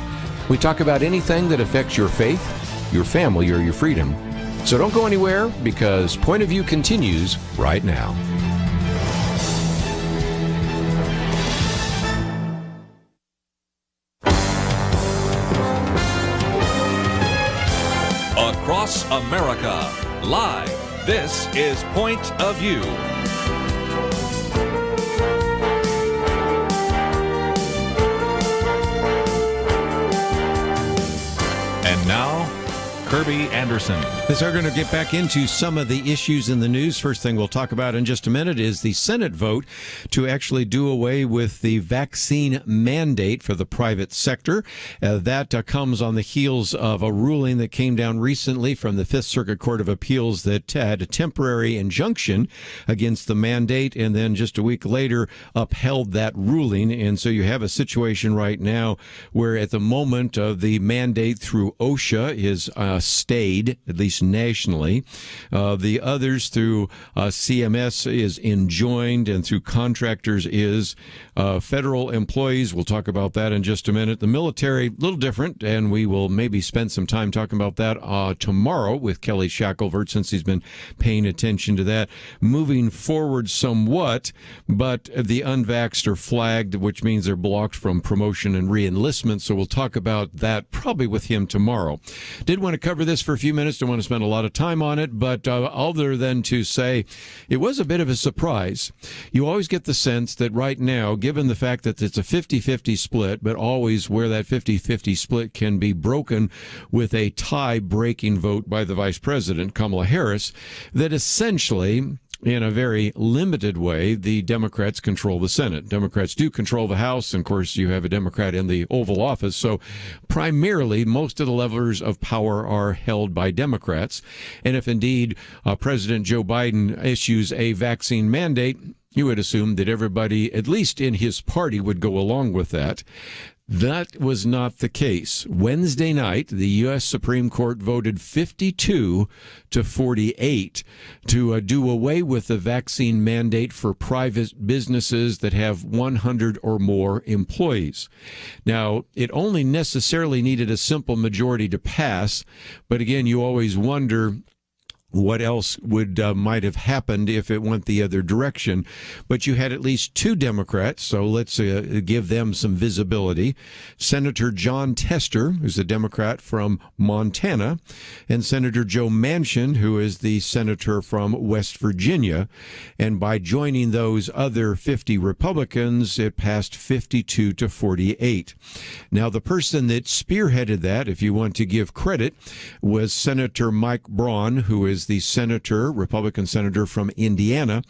We talk about anything that affects your faith, your family, or your freedom. So don't go anywhere, because Point of View continues right now. Across America, live. This is Point of View. And now, Kerby Anderson. As we're going to get back into some of the issues in the news, first thing we'll talk about in just a minute is the Senate vote to actually do away with the vaccine mandate for the private sector. That comes on the heels of a ruling that came down recently from the Fifth Circuit Court of Appeals that had a temporary injunction against the mandate, and then just a week later upheld that ruling. And so you have a situation right now where at the moment the mandate through OSHA is stayed, at least nationally. The others through CMS is enjoined, and through contractors is federal employees. We'll talk about that in just a minute. The military, a little different, and we will maybe spend some time talking about that tomorrow with Kelly Shackelford, since he's been paying attention to that. Moving forward somewhat, but the unvaxxed are flagged, which means they're blocked from promotion and reenlistment, so we'll talk about that probably with him tomorrow. Did want to cover this for a few minutes. Don't want to spend a lot of time on it, but other than to say it was a bit of a surprise. You always get the sense that right now, given the fact that it's a 50-50 split, but always where that 50-50 split can be broken with a tie-breaking vote by the Vice President, Kamala Harris, that essentially, in a very limited way, the Democrats control the Senate. Democrats do control the House, and of course you have a Democrat in the Oval Office, so primarily most of the levers of power are held by Democrats. And if indeed President Joe Biden issues a vaccine mandate, you would assume that everybody, at least in his party, would go along with that. That was not the case. Wednesday night, the U.S. Supreme Court voted 52 to 48 to do away with the vaccine mandate for private businesses that have 100 or more employees. Now, it only necessarily needed a simple majority to pass, but again, you always wonder what else would might have happened if it went the other direction. But you had at least two Democrats, so let's give them some visibility. Senator John Tester, who's a Democrat from Montana, and Senator Joe Manchin, who is the senator from West Virginia. And by joining those other 50 Republicans, it passed 52 to 48. Now, the person that spearheaded that, if you want to give credit, was Senator Mike Braun, who is the senator, Republican senator from Indiana.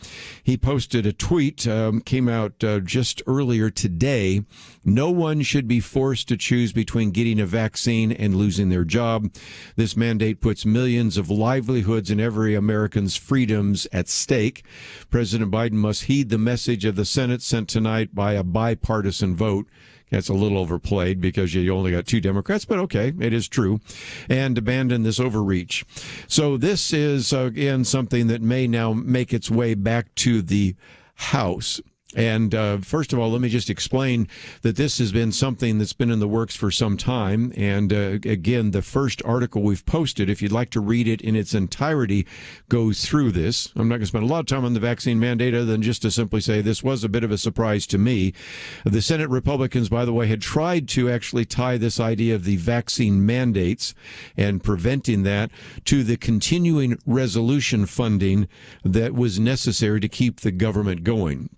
He posted a tweet, came out just earlier today. No one should be forced to choose between getting a vaccine and losing their job. This mandate puts millions of livelihoods and every American's freedoms at stake. President Biden must heed the message of the Senate sent tonight by a bipartisan vote. That's a little overplayed because you only got two Democrats, but okay, it is true, and abandon this overreach. So this is, again, something that may now make its way back to the House. And first of all, let me just explain that this has been something that's been in the works for some time. And again, the first article we've posted, if you'd like to read it in its entirety, goes through this. I'm not going to spend a lot of time on the vaccine mandate other than just to simply say this was a bit of a surprise to me. The Senate Republicans, by the way, had tried to actually tie this idea of the vaccine mandates and preventing that to the continuing resolution funding that was necessary to keep the government going.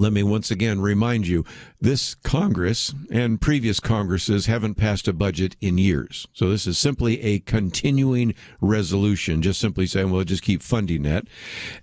Let me once again remind you, this Congress and previous Congresses haven't passed a budget in years. So this is simply a continuing resolution, just simply saying, well, just keep funding that.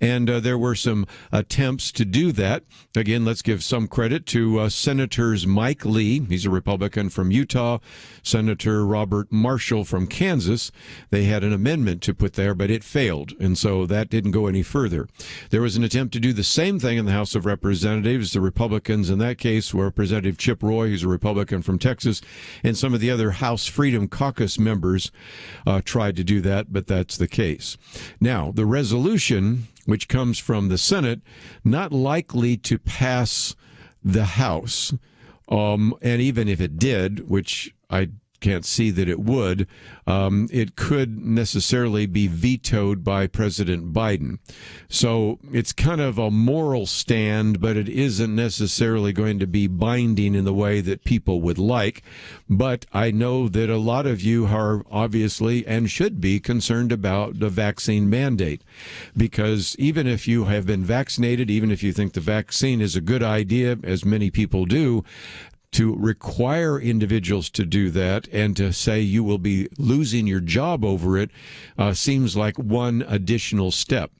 And there were some attempts to do that. Again, let's give some credit to Senators Mike Lee, he's a Republican from Utah, Senator Robert Marshall from Kansas. They had an amendment to put there, but it failed, and so that didn't go any further. There was an attempt to do the same thing in the House of Representatives. The Republicans in that case were Representative Chip Roy, who's a Republican from Texas, and some of the other House Freedom Caucus members tried to do that, but that's the case. Now, the resolution, which comes from the Senate, not likely to pass the House, and even if it did, which I can't see that it would, it could necessarily be vetoed by President Biden. So it's kind of a moral stand, but it isn't necessarily going to be binding in the way that people would like. But I know that a lot of you are obviously and should be concerned about the vaccine mandate, because even if you have been vaccinated, even if you think the vaccine is a good idea, as many people do, to require individuals to do that and to say you will be losing your job over it seems like one additional step.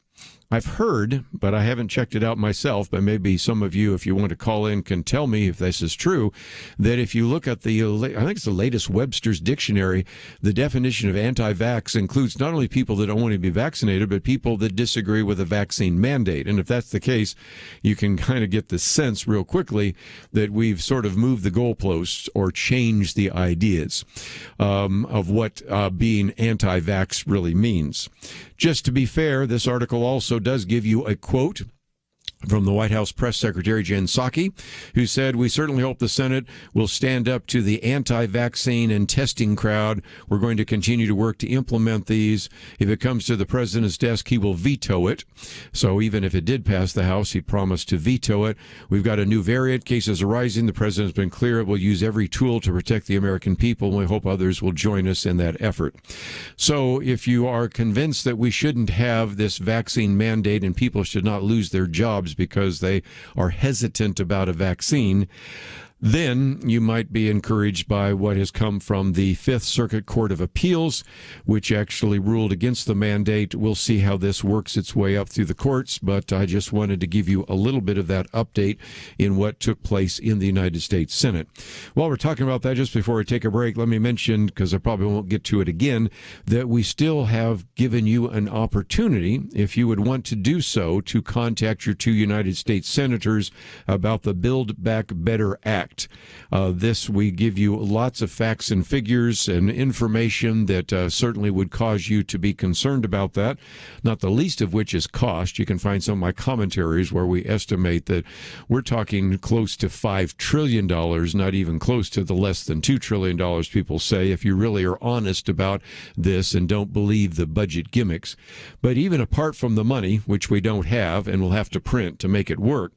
I've heard, but I haven't checked it out myself, but maybe some of you, if you want to call in, can tell me if this is true, that if you look at I think it's the latest Webster's Dictionary, the definition of anti-vax includes not only people that don't want to be vaccinated, but people that disagree with a vaccine mandate. And if that's the case, you can kind of get the sense real quickly that we've sort of moved the goalposts or changed the ideas of what being anti-vax really means. Just to be fair, this article also does give you a quote from the White House Press Secretary Jen Psaki, who said, "We certainly hope the Senate will stand up to the anti-vaccine and testing crowd. We're going to continue to work to implement these. If it comes to the president's desk, he will veto it." So even if it did pass the House, he promised to veto it. "We've got a new variant. Cases are rising. The president's been clear. We'll use every tool to protect the American people, and we hope others will join us in that effort." So if you are convinced that we shouldn't have this vaccine mandate and people should not lose their jobs because they are hesitant about a vaccine, then you might be encouraged by what has come from the Fifth Circuit Court of Appeals, which actually ruled against the mandate. We'll see how this works its way up through the courts, but I just wanted to give you a little bit of that update in what took place in the United States Senate. While we're talking about that, just before we take a break, let me mention, because I probably won't get to it again, that we still have given you an opportunity, if you would want to do so, to contact your two United States senators about the Build Back Better Act. This, we give you lots of facts and figures and information that certainly would cause you to be concerned about that, not the least of which is cost. You can find some of my commentaries where we estimate that we're talking close to $5 trillion, not even close to the less than $2 trillion people say, if you really are honest about this and don't believe the budget gimmicks. But even apart from the money, which we don't have and will have to print to make it work,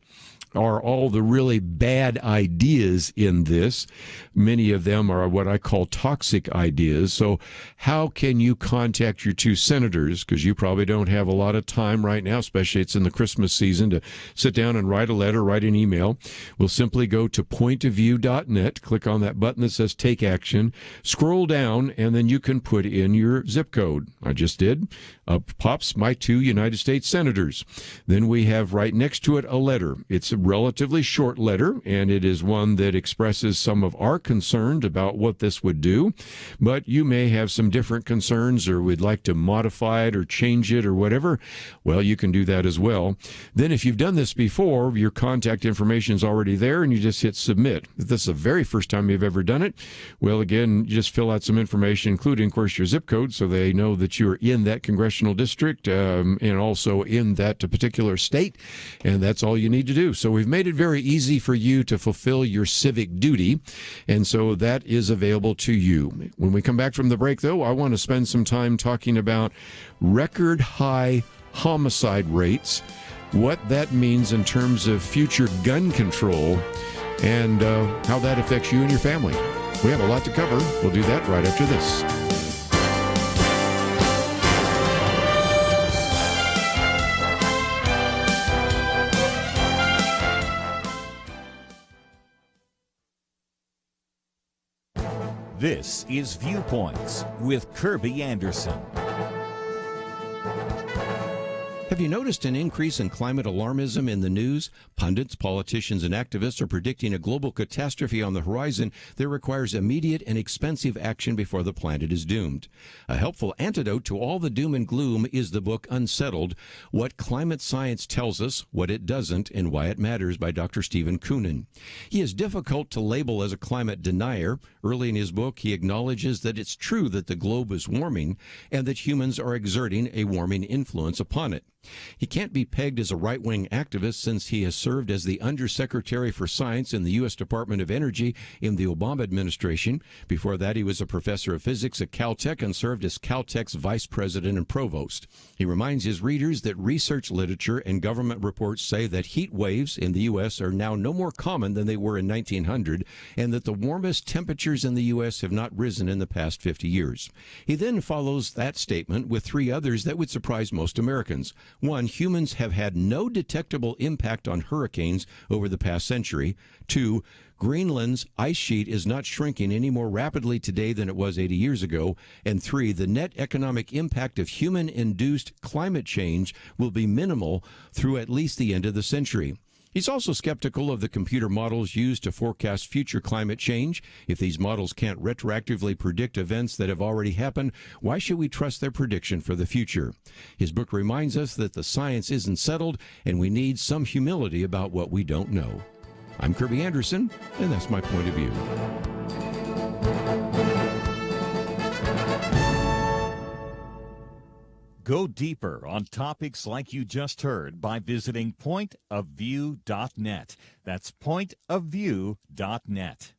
are all the really bad ideas in this. Many of them are what I call toxic ideas. So how can you contact your two senators? Because you probably don't have a lot of time right now, especially it's in the Christmas season, to sit down and write a letter, write an email. We'll simply go to pointofview.net, click on that button that says Take Action, scroll down, and then you can put in your zip code. I just did. Up pops my two United States senators. Then we have right next to it a letter. It's a relatively short letter, and it is one that expresses some of our concern about what this would do, but you may have some different concerns or would like to modify it or change it or whatever. Well, you can do that as well. Then if you've done this before, your contact information is already there and you just hit submit. If this is the very first time you've ever done it, well, again, just fill out some information, including, of course, your zip code, so they know that you're in that congressional district and also in that particular state, and that's all you need to do. So we've made it very easy for you to fulfill your civic duty, and so that is available to you. When we come back from the break, though, I want to spend some time talking about record high homicide rates, what that means in terms of future gun control, and how that affects you and your family. We have a lot to cover. We'll do that right after this. This is Viewpoints with Kerby Anderson. Have you noticed an increase in climate alarmism in the news? Pundits, politicians, and activists are predicting a global catastrophe on the horizon that requires immediate and expensive action before the planet is doomed. A helpful antidote to all the doom and gloom is the book Unsettled: What Climate Science Tells Us, What It Doesn't, and Why It Matters by Dr. Stephen Koonin. He is difficult to label as a climate denier. Early in his book, he acknowledges that it's true that the globe is warming and that humans are exerting a warming influence upon it. He can't be pegged as a right-wing activist since he has served as the Undersecretary for Science in the U.S. Department of Energy in the Obama administration. Before that, he was a professor of physics at Caltech and served as Caltech's vice president and provost. He reminds his readers that research literature and government reports say that heat waves in the U.S. are now no more common than they were in 1900, and that the warmest temperatures in the U.S. have not risen in the past 50 years. He then follows that statement with three others that would surprise most Americans. One, humans have had no detectable impact on hurricanes over the past century. Two, Greenland's ice sheet is not shrinking any more rapidly today than it was 80 years ago. And three, the net economic impact of human-induced climate change will be minimal through at least the end of the century. He's also skeptical of the computer models used to forecast future climate change. If these models can't retroactively predict events that have already happened, why should we trust their prediction for the future? His book reminds us that the science isn't settled, and we need some humility about what we don't know. I'm Kerby Anderson, and that's my point of view. Go deeper on topics like you just heard by visiting pointofview.net. That's pointofview.net.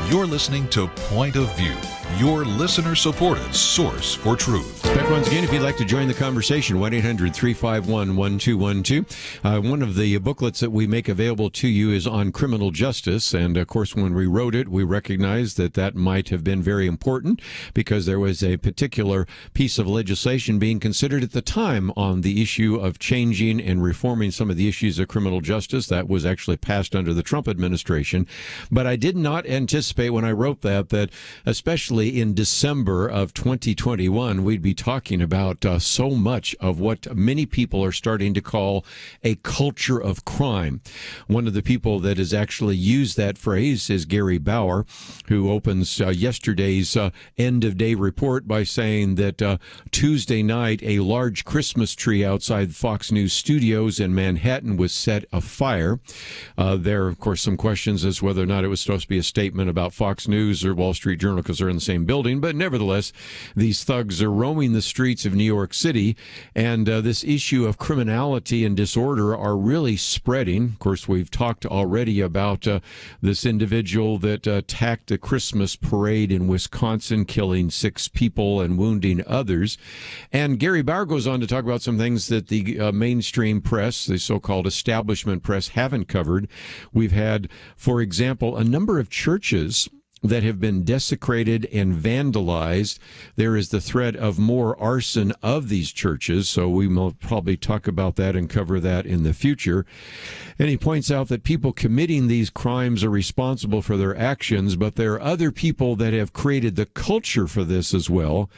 You're listening to Point of View, your listener-supported source for truth. Back once again, if you'd like to join the conversation, 1-800-351-1212. One of the booklets that we make available to you is on criminal justice. And, of course, when we wrote it, we recognized that that might have been very important because there was a particular piece of legislation being considered at the time on the issue of changing and reforming some of the issues of criminal justice. That was actually passed under the Trump administration. But I did not anticipate when I wrote that especially in December of 2021, we'd be talking about so much of what many people are starting to call a culture of crime. One of the people that has actually used that phrase is Gary Bauer, who opens yesterday's end-of-day report by saying that Tuesday night, a large Christmas tree outside Fox News studios in Manhattan was set afire. There are, of course, some questions as to whether or not it was supposed to be a statement about Fox News or Wall Street Journal because they're in the same building, but nevertheless, these thugs are roaming the streets of New York City, and this issue of criminality and disorder are really spreading. Of course, we've talked already about this individual that attacked a Christmas parade in Wisconsin, killing 6 people and wounding others. And Gary Bauer goes on to talk about some things that the mainstream press, the so-called establishment press, haven't covered. We've had, for example, a number of churches that have been desecrated and vandalized. There is the threat of more arson of these churches, so we will probably talk about that and cover that in the future. And he points out that people committing these crimes are responsible for their actions, but there are other people that have created the culture for this as well,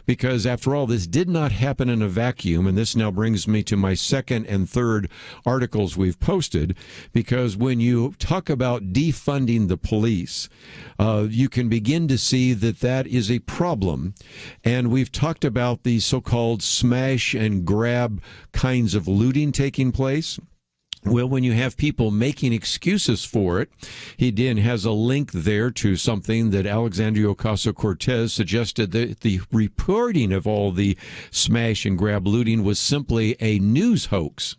because after all, this did not happen in a vacuum. And this now brings me to my second and third articles we've posted, because when you talk about defunding the police, you can begin to see that that is a problem. And we've talked about the so-called smash and grab kinds of looting taking place. Well, when you have people making excuses for it, he then has a link there to something that Alexandria Ocasio-Cortez suggested, that the reporting of all the smash and grab looting was simply a news hoax.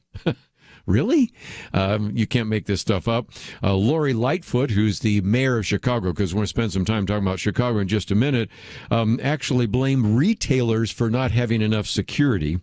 Really? You can't make this stuff up. Lori Lightfoot, who's the mayor of Chicago, because we're going to spend some time talking about Chicago in just a minute, actually blamed retailers for not having enough security.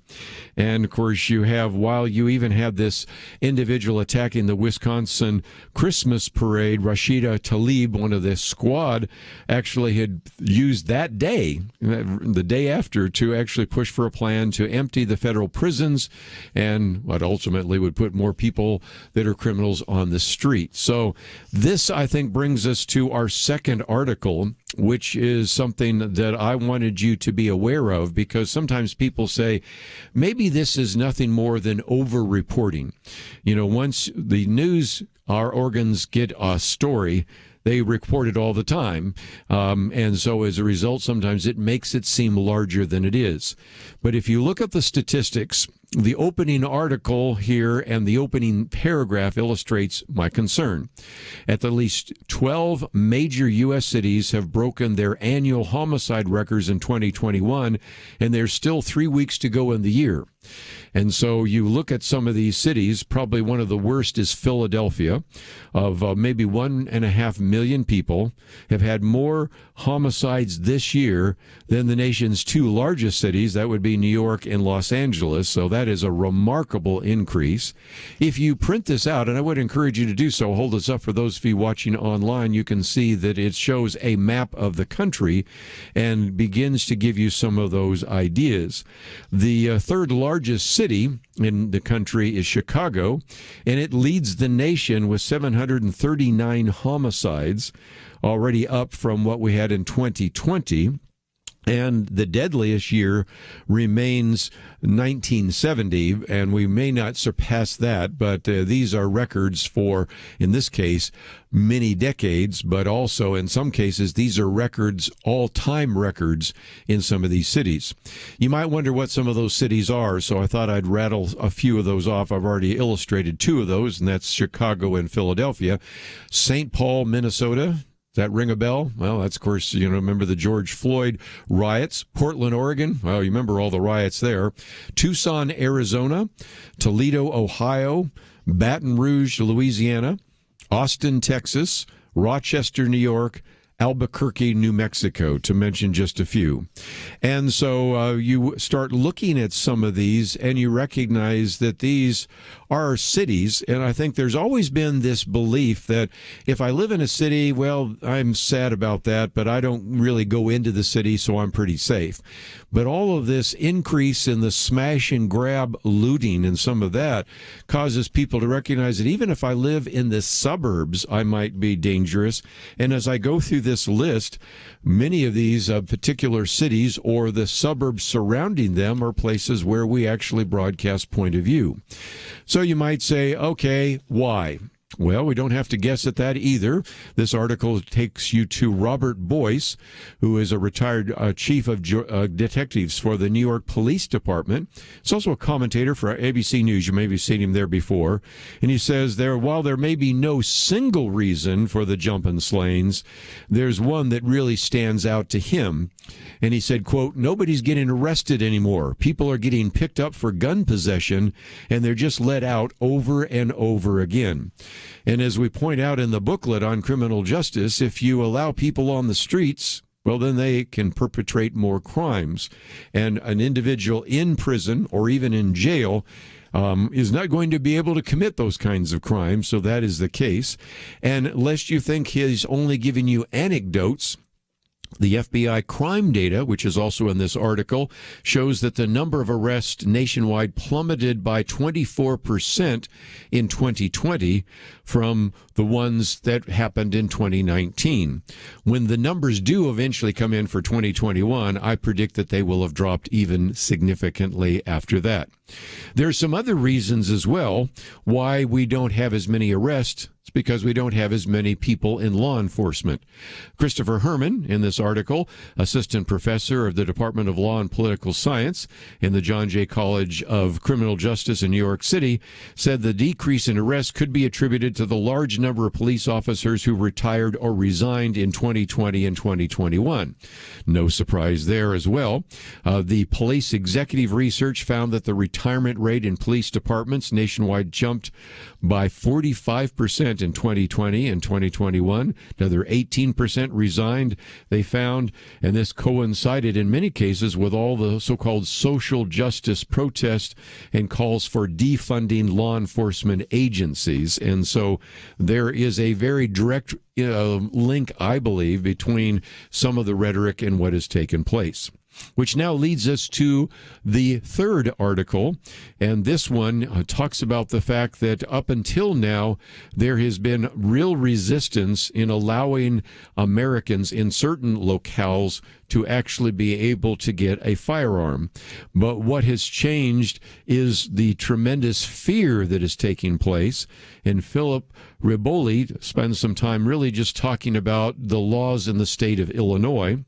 And, of course, while you even had this individual attacking the Wisconsin Christmas parade, Rashida Tlaib, one of the squad, actually had used that day, the day after, to actually push for a plan to empty the federal prisons, and what ultimately would put more people that are criminals on the street. So this, I think, brings us to our second article, which is something that I wanted you to be aware of, because sometimes people say, maybe this is nothing more than over-reporting. You know, once the news, our organs get a story, they report it all the time. And so as a result, sometimes it makes it seem larger than it is. But if you look at the statistics, the opening article here and the opening paragraph illustrates my concern. At least 12 major U.S. cities have broken their annual homicide records in 2021, and there's still 3 weeks to go in the year. And so you look at some of these cities, probably one of the worst is Philadelphia, of maybe 1.5 million people, have had more homicides this year than the nation's two largest cities. That would be New York and Los Angeles. So that is a remarkable increase. If you print this out, and I would encourage you to do so, hold this up for those of you watching online, you can see that it shows a map of the country and begins to give you some of those ideas. The third largest city in the country is Chicago, and it leads the nation with 739 homicides, already up from what we had in 2020. And the deadliest year remains 1970, and we may not surpass that, but these are records for, in this case, many decades, but also in some cases, these are records, all-time records in some of these cities. You might wonder what some of those cities are, so I thought I'd rattle a few of those off. I've already illustrated two of those, and that's Chicago and Philadelphia. St. Paul, Minnesota. That ring a bell? Well, that's, of course, remember the George Floyd riots. Portland, Oregon. Well, you remember all the riots there. Tucson, Arizona. Toledo, Ohio. Baton Rouge, Louisiana. Austin, Texas. Rochester, New York. Albuquerque, New Mexico, to mention just a few. And so you start looking at some of these and you recognize that these are cities. And I think there's always been this belief that if I live in a city, well, I'm sad about that, but I don't really go into the city, so I'm pretty safe. But all of this increase in the smash and grab looting and some of that causes people to recognize that even if I live in the suburbs, I might be dangerous. And as I go through this list, many of these particular cities or the suburbs surrounding them are places where we actually broadcast Point of View. So you might say, okay, why? Well, we don't have to guess at that either. This article takes you to Robert Boyce, who is a retired chief of detectives for the New York Police Department. He's also a commentator for ABC News. You may have seen him there before. And he says while there may be no single reason for the jump in slayings, there's one that really stands out to him. And he said, quote, "Nobody's getting arrested anymore. People are getting picked up for gun possession, and they're just let out over and over again." And as we point out in the booklet on criminal justice, if you allow people on the streets, well, then they can perpetrate more crimes. And an individual in prison or even in jail is not going to be able to commit those kinds of crimes. So that is the case. And lest you think he's only giving you anecdotes, the FBI crime data, which is also in this article, shows that the number of arrests nationwide plummeted by 24% in 2020 from the ones that happened in 2019. When the numbers do eventually come in for 2021, I predict that they will have dropped even significantly after that. There are some other reasons as well why we don't have as many arrests. It's because we don't have as many people in law enforcement. Christopher Herman, in this article, assistant professor of the Department of Law and Political Science in the John Jay College of Criminal Justice in New York City, said the decrease in arrests could be attributed to the large number of police officers who retired or resigned in 2020 and 2021. No surprise there as well. The police executive research found that the retirement rate in police departments nationwide jumped by 45% in 2020 and 2021. Another 18% resigned, they found, and this coincided in many cases with all the so-called social justice protests and calls for defunding law enforcement agencies. And so there is a very direct link, I believe, between some of the rhetoric and what has taken place. Which now leads us to the third article, and this one talks about the fact that up until now, there has been real resistance in allowing Americans in certain locales to actually be able to get a firearm. But what has changed is the tremendous fear that is taking place, and Philip Riboli spends some time really just talking about the laws in the state of Illinois,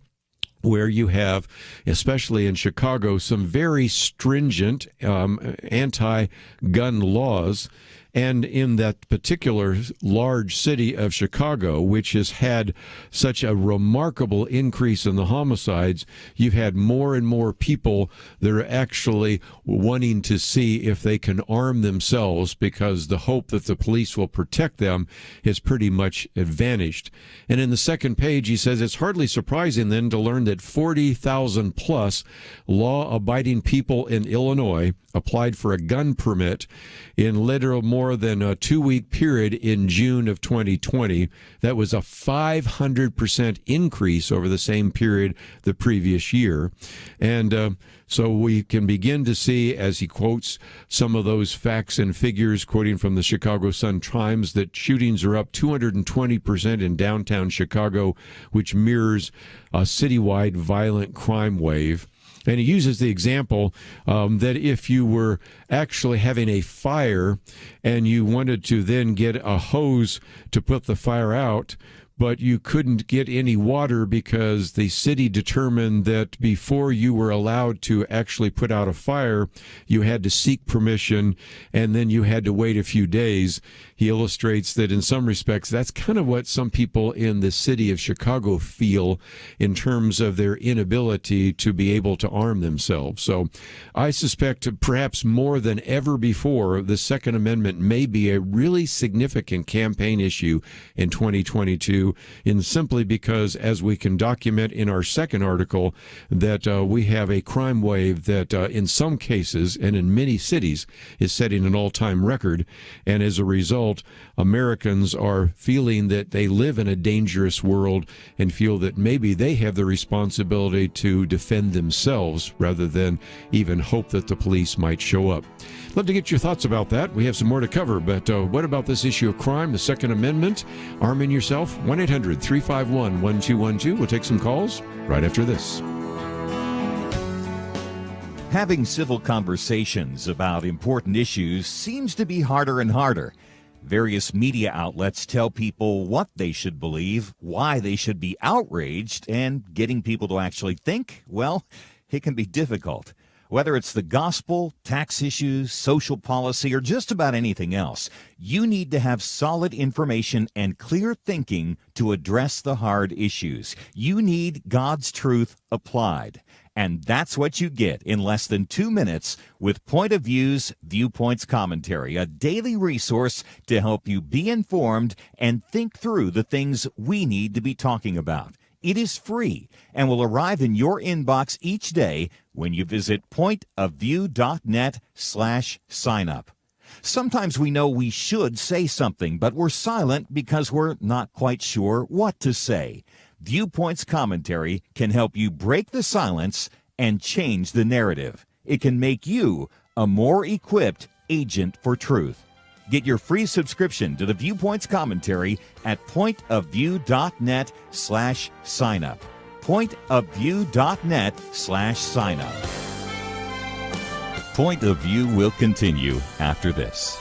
where you have, especially in Chicago, some very stringent anti-gun laws. And in that particular large city of Chicago, which has had such a remarkable increase in the homicides, you've had more and more people that are actually wanting to see if they can arm themselves, because the hope that the police will protect them is pretty much vanished. And in the second page, he says it's hardly surprising then to learn that 40,000 plus law-abiding people in Illinois applied for a gun permit in little more than a 2-week period in June of 2020. That was a 500% increase over the same period the previous year. And so we can begin to see, as he quotes some of those facts and figures, quoting from the Chicago Sun-Times, that shootings are up 220% in downtown Chicago, which mirrors a citywide violent crime wave. And he uses the example that if you were actually having a fire and you wanted to then get a hose to put the fire out, but you couldn't get any water because the city determined that before you were allowed to actually put out a fire, you had to seek permission, and then you had to wait a few days. He illustrates that in some respects, that's kind of what some people in the city of Chicago feel in terms of their inability to be able to arm themselves. So I suspect perhaps more than ever before, the Second Amendment may be a really significant campaign issue in 2022. In simply because, as we can document in our second article, that we have a crime wave that in some cases and in many cities is setting an all-time record. And as a result, Americans are feeling that they live in a dangerous world and feel that maybe they have the responsibility to defend themselves rather than even hope that the police might show up. Love to get your thoughts about that. We have some more to cover, but what about this issue of crime, the Second Amendment, arming yourself? 1-800-351-1212. We'll take some calls right after this. Having civil conversations about important issues seems to be harder and harder. Various media outlets tell people what they should believe, why they should be outraged, and getting people to actually think, well, it can be difficult. Whether it's the gospel, tax issues, social policy, or just about anything else, you need to have solid information and clear thinking to address the hard issues. You need God's truth applied. And that's what you get in less than 2 minutes with Point of View's Viewpoints Commentary, a daily resource to help you be informed and think through the things we need to be talking about. It is free and will arrive in your inbox each day when you visit pointofview.net/signup. Sometimes we know we should say something, but we're silent because we're not quite sure what to say. Viewpoints Commentary can help you break the silence and change the narrative. It can make you a more equipped agent for truth. Get your free subscription to the Viewpoints Commentary at pointofview.net/signup. pointofview.net/signup. Point of View will continue after this.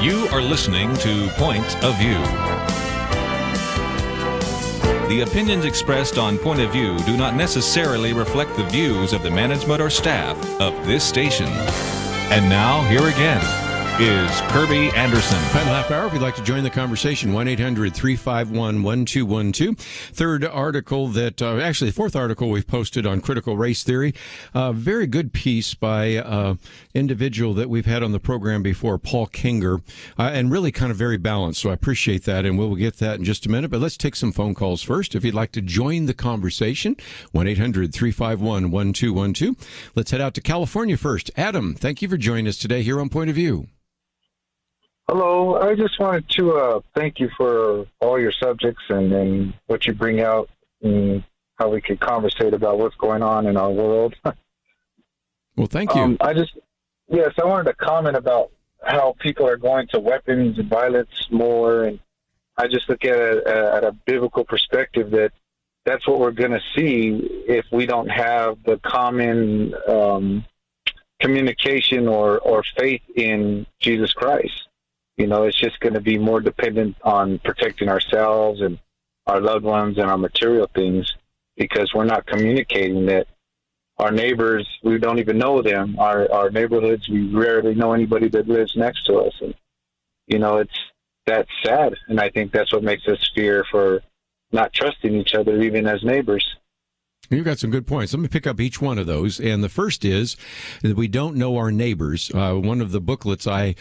You are listening to Point of View. The opinions expressed on Point of View do not necessarily reflect the views of the management or staff of this station. And now, here again is Kerby Anderson. Final half hour, if you'd like to join the conversation, 1-800-351-1212. Third article actually the fourth article we've posted on critical race theory. Very good piece by individual that we've had on the program before, Paul Kinger, and really kind of very balanced. So I appreciate that, and we'll get that in just a minute. But let's take some phone calls first. If you'd like to join the conversation, 1-800-351-1212. Let's head out to California first. Adam, thank you for joining us today here on Point of View. Hello. I just wanted to thank you for all your subjects and what you bring out and how we could conversate about what's going on in our world. Well, thank you. I wanted to comment about how people are going to weapons and violence more, and I just look at it at a biblical perspective that's what we're going to see if we don't have the common communication or faith in Jesus Christ. You know, it's just going to be more dependent on protecting ourselves and our loved ones and our material things, because we're not communicating that our neighbors, we don't even know them. Our neighborhoods, we rarely know anybody that lives next to us. And, you know, that's sad. And I think that's what makes us fear for not trusting each other, even as neighbors. You've got some good points. Let me pick up each one of those. And the first is that we don't know our neighbors. One of the booklets I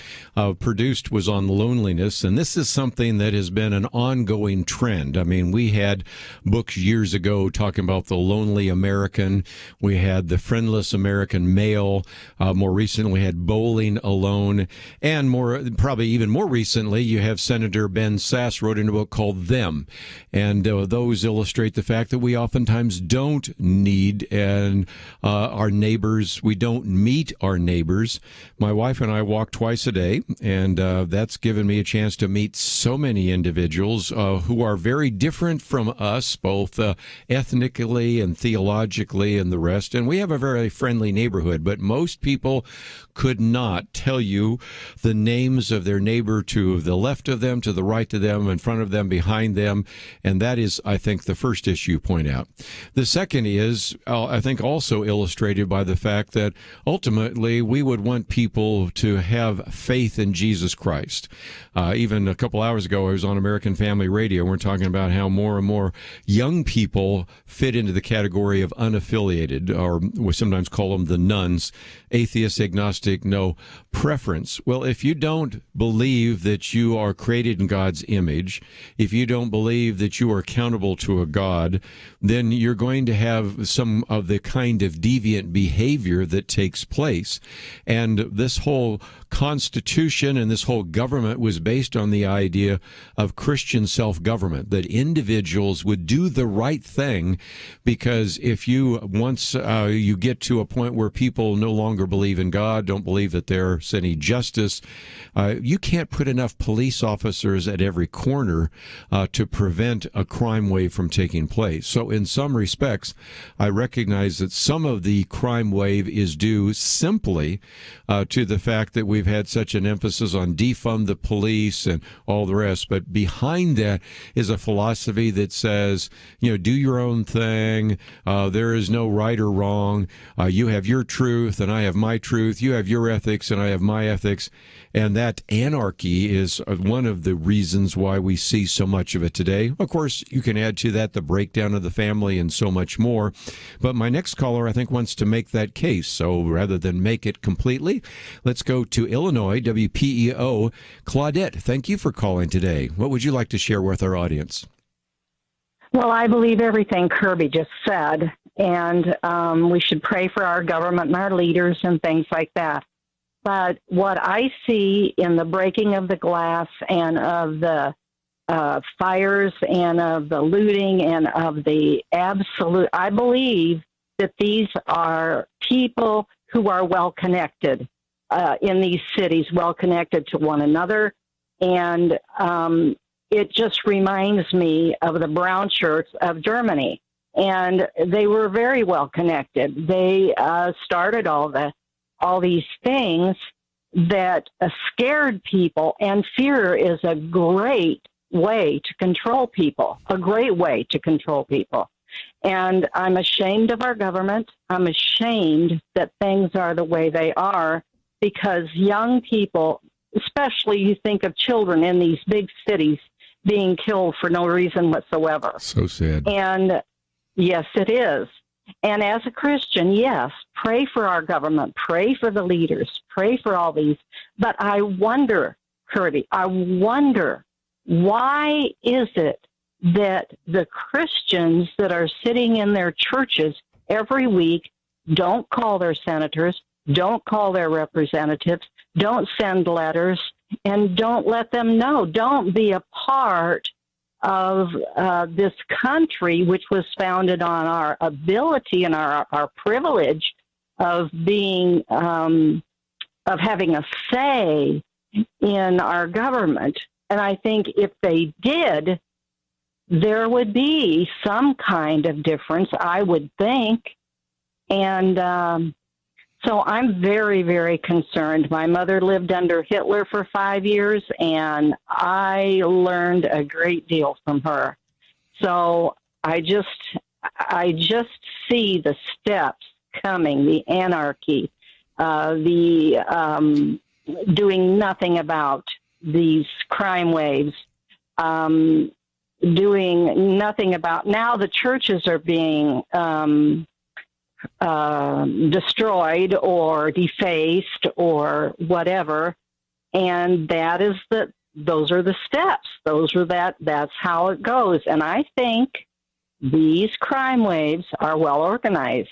produced was on loneliness, and this is something that has been an ongoing trend. I mean, we had books years ago talking about the lonely American. We had the friendless American male. More recently, we had bowling alone. And probably even more recently, you have Senator Ben Sasse wrote in a book called Them. And those illustrate the fact that we oftentimes don't need our neighbors. We don't meet our neighbors. My wife and I walk twice a day, and that's given me a chance to meet so many individuals who are very different from us, both ethnically and theologically and the rest. And we have a very friendly neighborhood, but most people could not tell you the names of their neighbor to the left of them, to the right of them, in front of them, behind them. And that is, I think, the first issue you point out. The second is, I think, also illustrated by the fact that ultimately we would want people to have faith in Jesus Christ. Even a couple hours ago, I was on American Family Radio. We're talking about how more and more young people fit into the category of unaffiliated, or we sometimes call them the nuns, atheist, agnostic, no preference. Well, if you don't believe that you are created in God's image, if you don't believe that you are accountable to a God, then you're going to have some of the kind of deviant behavior that takes place. And this whole Constitution and this whole government was based on the idea of Christian self-government, that individuals would do the right thing, because if once you get to a point where people no longer believe in God, don't believe that there's any justice, you can't put enough police officers at every corner to prevent a crime wave from taking place. So in some respects, I recognize that some of the crime wave is due simply to the fact that we've had such an emphasis on defund the police and all the rest. But behind that is a philosophy that says, do your own thing. There is no right or wrong. You have your truth and I have my truth. You have your ethics and I have my ethics. And that anarchy is one of the reasons why we see so much of it today. Of course, you can add to that the breakdown of the family and so much more. But my next caller, I think, wants to make that case. So rather than make it completely, let's go to Illinois, WPEO. Claudette, thank you for calling today. What would you like to share with our audience? Well, I believe everything Kerby just said, and we should pray for our government and our leaders and things like that. But what I see in the breaking of the glass and of the fires and of the looting and of the absolute, I believe that these are people who are well-connected in these cities, well-connected to one another. And it just reminds me of the brown shirts of Germany. And they were very well-connected. They started all these things that scared people, and fear is a great way to control people, And I'm ashamed of our government. I'm ashamed that things are the way they are, because young people especially you think of children in these big cities being killed for no reason whatsoever. So sad. And yes, it is. And as a Christian, yes, pray for our government, pray for the leaders, pray for all these. But I wonder, Kerby, why is it that the Christians that are sitting in their churches every week don't call their senators, don't call their representatives, don't send letters, and don't let them know, don't be a part of this country, which was founded on our ability and our privilege of being, of having a say in our government. And I think if they did, there would be some kind of difference, I would think. And so I'm very, very concerned. My mother lived under Hitler for 5 years, and I learned a great deal from her. So I just see the steps coming, the anarchy, the doing nothing about these crime waves, doing nothing about, now the churches are being destroyed or defaced or whatever, and those are the steps. That's how it goes. And I think these crime waves are well organized.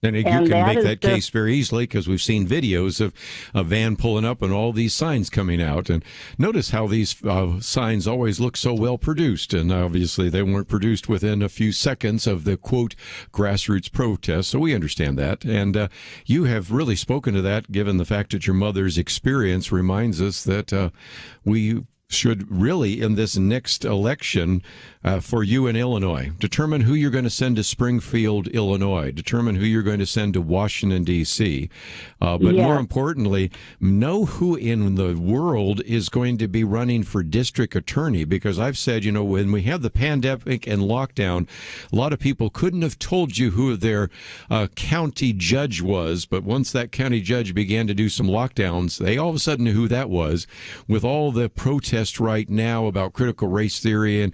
And you can make that case very easily because we've seen videos of a van pulling up and all these signs coming out. And notice how these signs always look so well produced. And obviously they weren't produced within a few seconds of the, quote, grassroots protest. So we understand that. And you have really spoken to that, given the fact that your mother's experience reminds us that we should really, in this next election for you in Illinois, determine who you're going to send to Springfield, Illinois, determine who you're going to send to Washington, D.C., but more importantly, know who in the world is going to be running for district attorney, because I've said, when we have the pandemic and lockdown, a lot of people couldn't have told you who their county judge was, but once that county judge began to do some lockdowns, they all of a sudden knew who that was. With all the protests right now about critical race theory and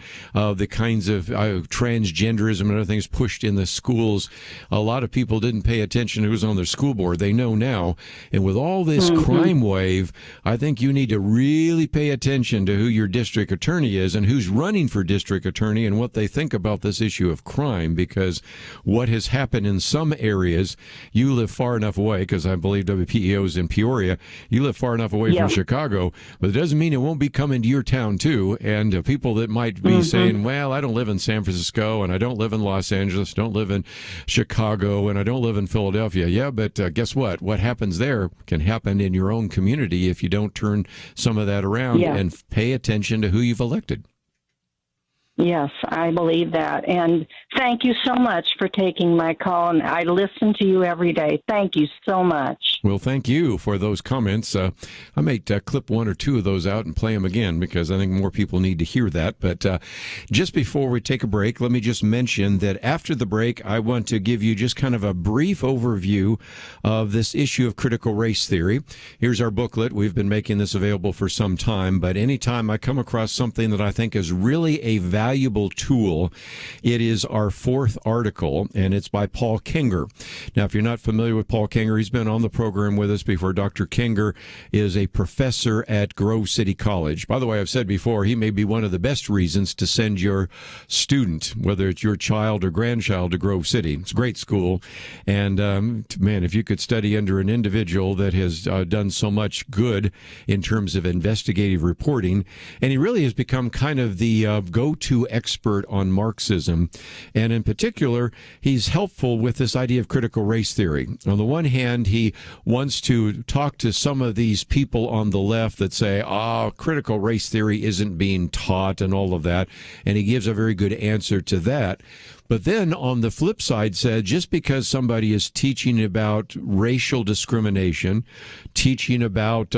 the kinds of transgenderism and other things pushed in the schools, a lot of people didn't pay attention to who's on their school board. They know now. And with all this crime wave, I think you need to really pay attention to who your district attorney is and who's running for district attorney and what they think about this issue of crime, because what has happened in some areas, you live far enough away, because I believe WPEO is in Peoria, you live far enough away from Chicago, but it doesn't mean it won't be coming to your town too. And people that might be saying, well, I don't live in San Francisco, and I don't live in Los Angeles, don't live in Chicago, and I don't live in Philadelphia. Yeah, but guess what? What happens there can happen in your own community if you don't turn some of that around and pay attention to who you've elected. Yes, I believe that. And thank you so much for taking my call. And I listen to you every day. Thank you so much. Well, thank you for those comments. I might clip one or two of those out and play them again, because I think more people need to hear that. But just before we take a break, let me just mention that after the break, I want to give you just kind of a brief overview of this issue of critical race theory. Here's our booklet. We've been making this available for some time, but anytime I come across something that I think is really a valuable tool, it is our fourth article, and it's by Paul Kenger. Now, if you're not familiar with Paul Kenger, he's been on the program with us before. Dr. Kenger is a professor at Grove City College. By the way, I've said before, he may be one of the best reasons to send your student, whether it's your child or grandchild, to Grove City. It's a great school. And man, if you could study under an individual that has done so much good in terms of investigative reporting, and he really has become kind of the go-to expert on Marxism. And in particular, he's helpful with this idea of critical race theory. On the one hand, he wants to talk to some of these people on the left that say, critical race theory isn't being taught and all of that. And he gives a very good answer to that. But then on the flip side said, just because somebody is teaching about racial discrimination, teaching about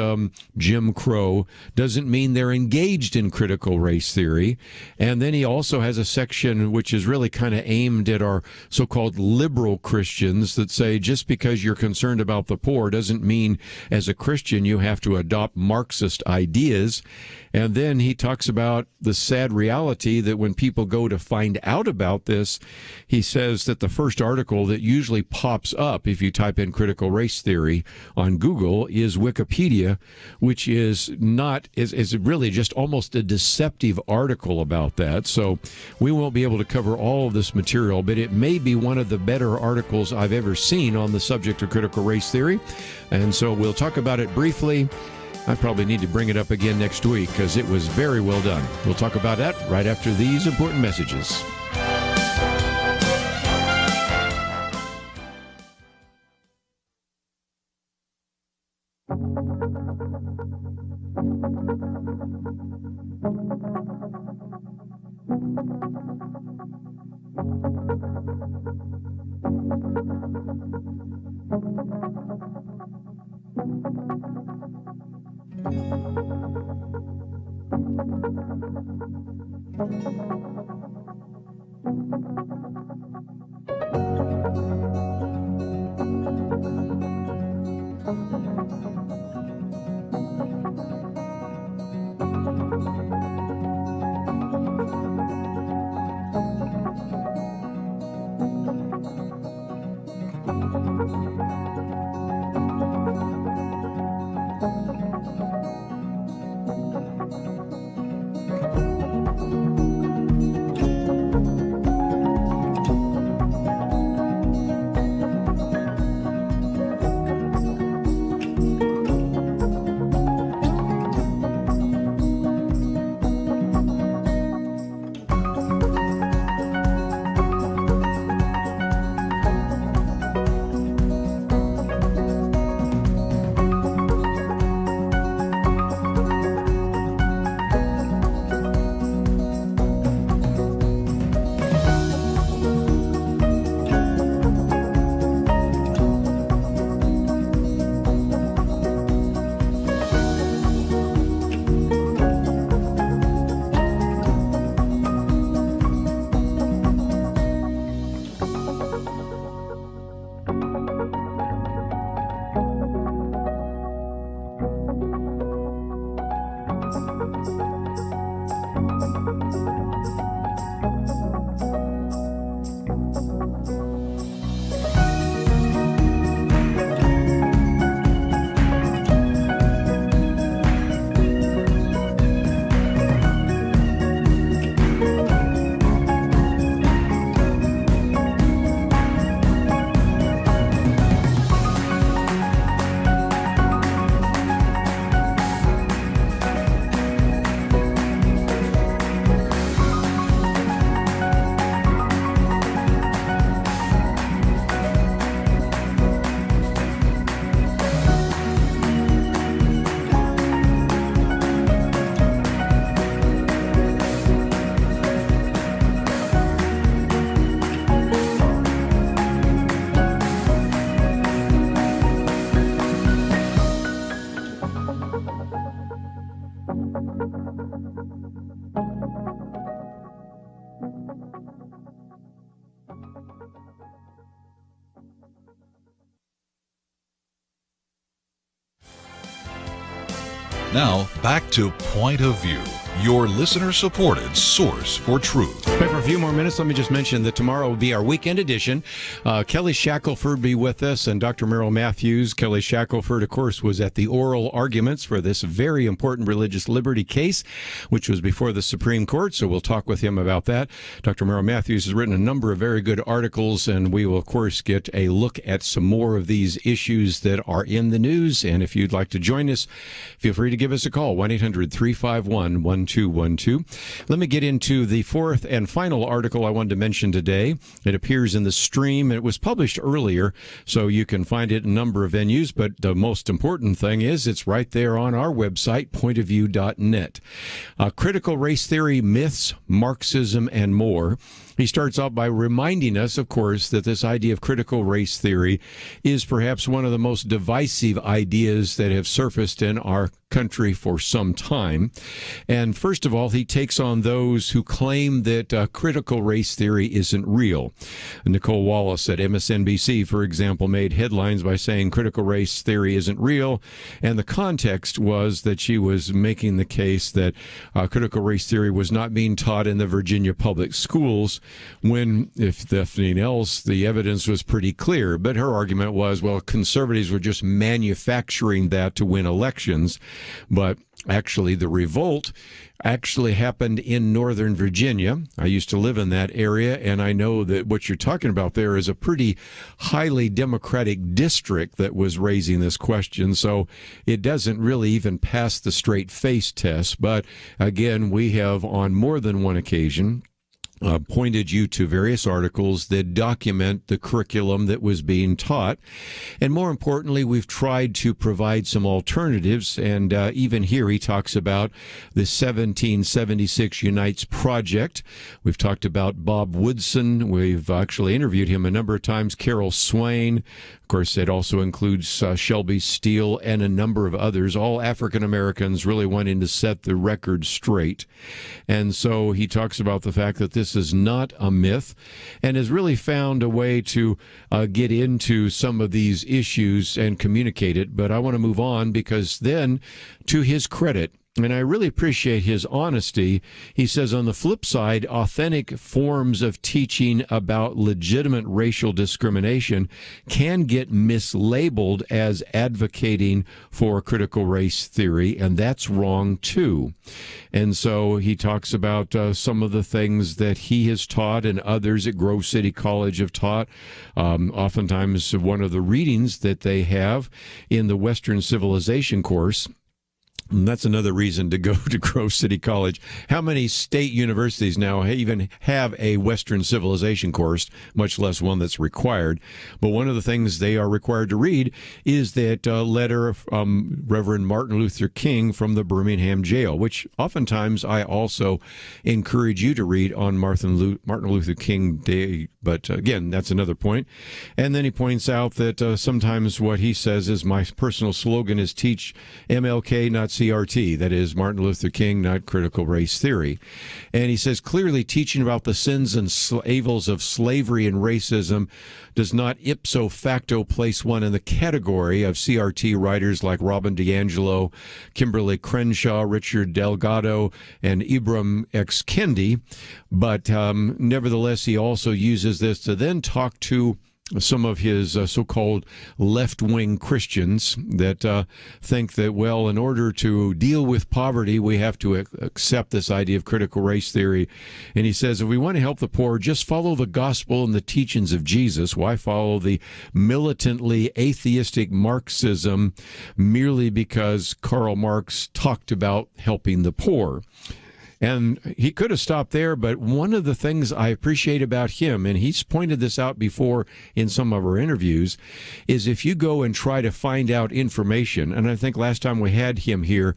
Jim Crow, doesn't mean they're engaged in critical race theory. And then he also has a section which is really kind of aimed at our so-called liberal Christians that say just because you're concerned about the poor doesn't mean as a Christian you have to adopt Marxist ideas. And then he talks about the sad reality that when people go to find out about this, he says that the first article that usually pops up if you type in critical race theory on Google is Wikipedia, which is really just almost a deceptive article about that. So we won't be able to cover all of this material, but it may be one of the better articles I've ever seen on the subject of critical race theory. And so we'll talk about it briefly. I probably need to bring it up again next week because it was very well done. We'll talk about that right after these important messages. Now, back to Point of View, your listener-supported source for truth. Hey, for a few more minutes, let me just mention that tomorrow will be our weekend edition. Kelly Shackelford will be with us and Dr. Merrill Matthews. Kelly Shackelford, of course, was at the oral arguments for this very important religious liberty case, which was before the Supreme Court, so we'll talk with him about that. Dr. Merrill Matthews has written a number of very good articles, and we will, of course, get a look at some more of these issues that are in the news. And if you'd like to join us, feel free to give us a call, 1-800-351-1212. Let me get into the fourth and final article I wanted to mention today. It appears in the stream. It was published earlier, so you can find it in a number of venues, but the most important thing is it's right there on our website, pointofview.net. Critical Race Theory, Myths, Marxism, and More. he starts out by reminding us, of course, that this idea of critical race theory is perhaps one of the most divisive ideas that have surfaced in our country for some time. And first of all, he takes on those who claim that critical race theory isn't real. Nicole Wallace at MSNBC, for example, made headlines by saying critical race theory isn't real. And the context was that she was making the case that critical race theory was not being taught in the Virginia public schools, when, if nothing else, the evidence was pretty clear. But her argument was, well, conservatives were just manufacturing that to win elections. But actually, the revolt actually happened in Northern Virginia. I used to live in that area, and I know that what you're talking about there is a pretty highly Democratic district that was raising this question. So it doesn't really even pass the straight face test. But again, we have on more than one occasion pointed you to various articles that document the curriculum that was being taught. And more importantly, we've tried to provide some alternatives. And even here, he talks about the 1776 Unites Project. We've talked about Bob Woodson. We've actually interviewed him a number of times. Carol Swain. Of course, it also includes Shelby Steele and a number of others, all African Americans really wanting to set the record straight. And so he talks about the fact that this is not a myth and has really found a way to get into some of these issues and communicate it. But I want to move on because then, to his credit, and I really appreciate his honesty, he says, on the flip side, authentic forms of teaching about legitimate racial discrimination can get mislabeled as advocating for critical race theory, and that's wrong too. And so he talks about some of the things that he has taught and others at Grove City College have taught. Oftentimes, one of the readings that they have in the Western Civilization course. And that's another reason to go to Grove City College. How many state universities now even have a Western civilization course, much less one that's required? But one of the things they are required to read is that letter from Reverend Martin Luther King from the Birmingham jail, which oftentimes I also encourage you to read on Martin Luther King Day. But again, that's another point. And then he points out that sometimes what he says is, my personal slogan is teach MLK, not CRT, that is Martin Luther King, not critical race theory. And he says clearly teaching about the sins and evils of slavery and racism does not ipso facto place one in the category of CRT writers like Robin DiAngelo, Kimberly Crenshaw, Richard Delgado, and Ibram X. Kendi. But nevertheless, he also uses this to then talk to some of his so-called left-wing Christians that think that, well, in order to deal with poverty, we have to accept this idea of critical race theory. And he says, if we want to help the poor, just follow the gospel and the teachings of Jesus. Why follow the militantly atheistic Marxism merely because Karl Marx talked about helping the poor? And he could have stopped there, but one of the things I appreciate about him, and he's pointed this out before in some of our interviews, is if you go and try to find out information, and I think last time we had him here,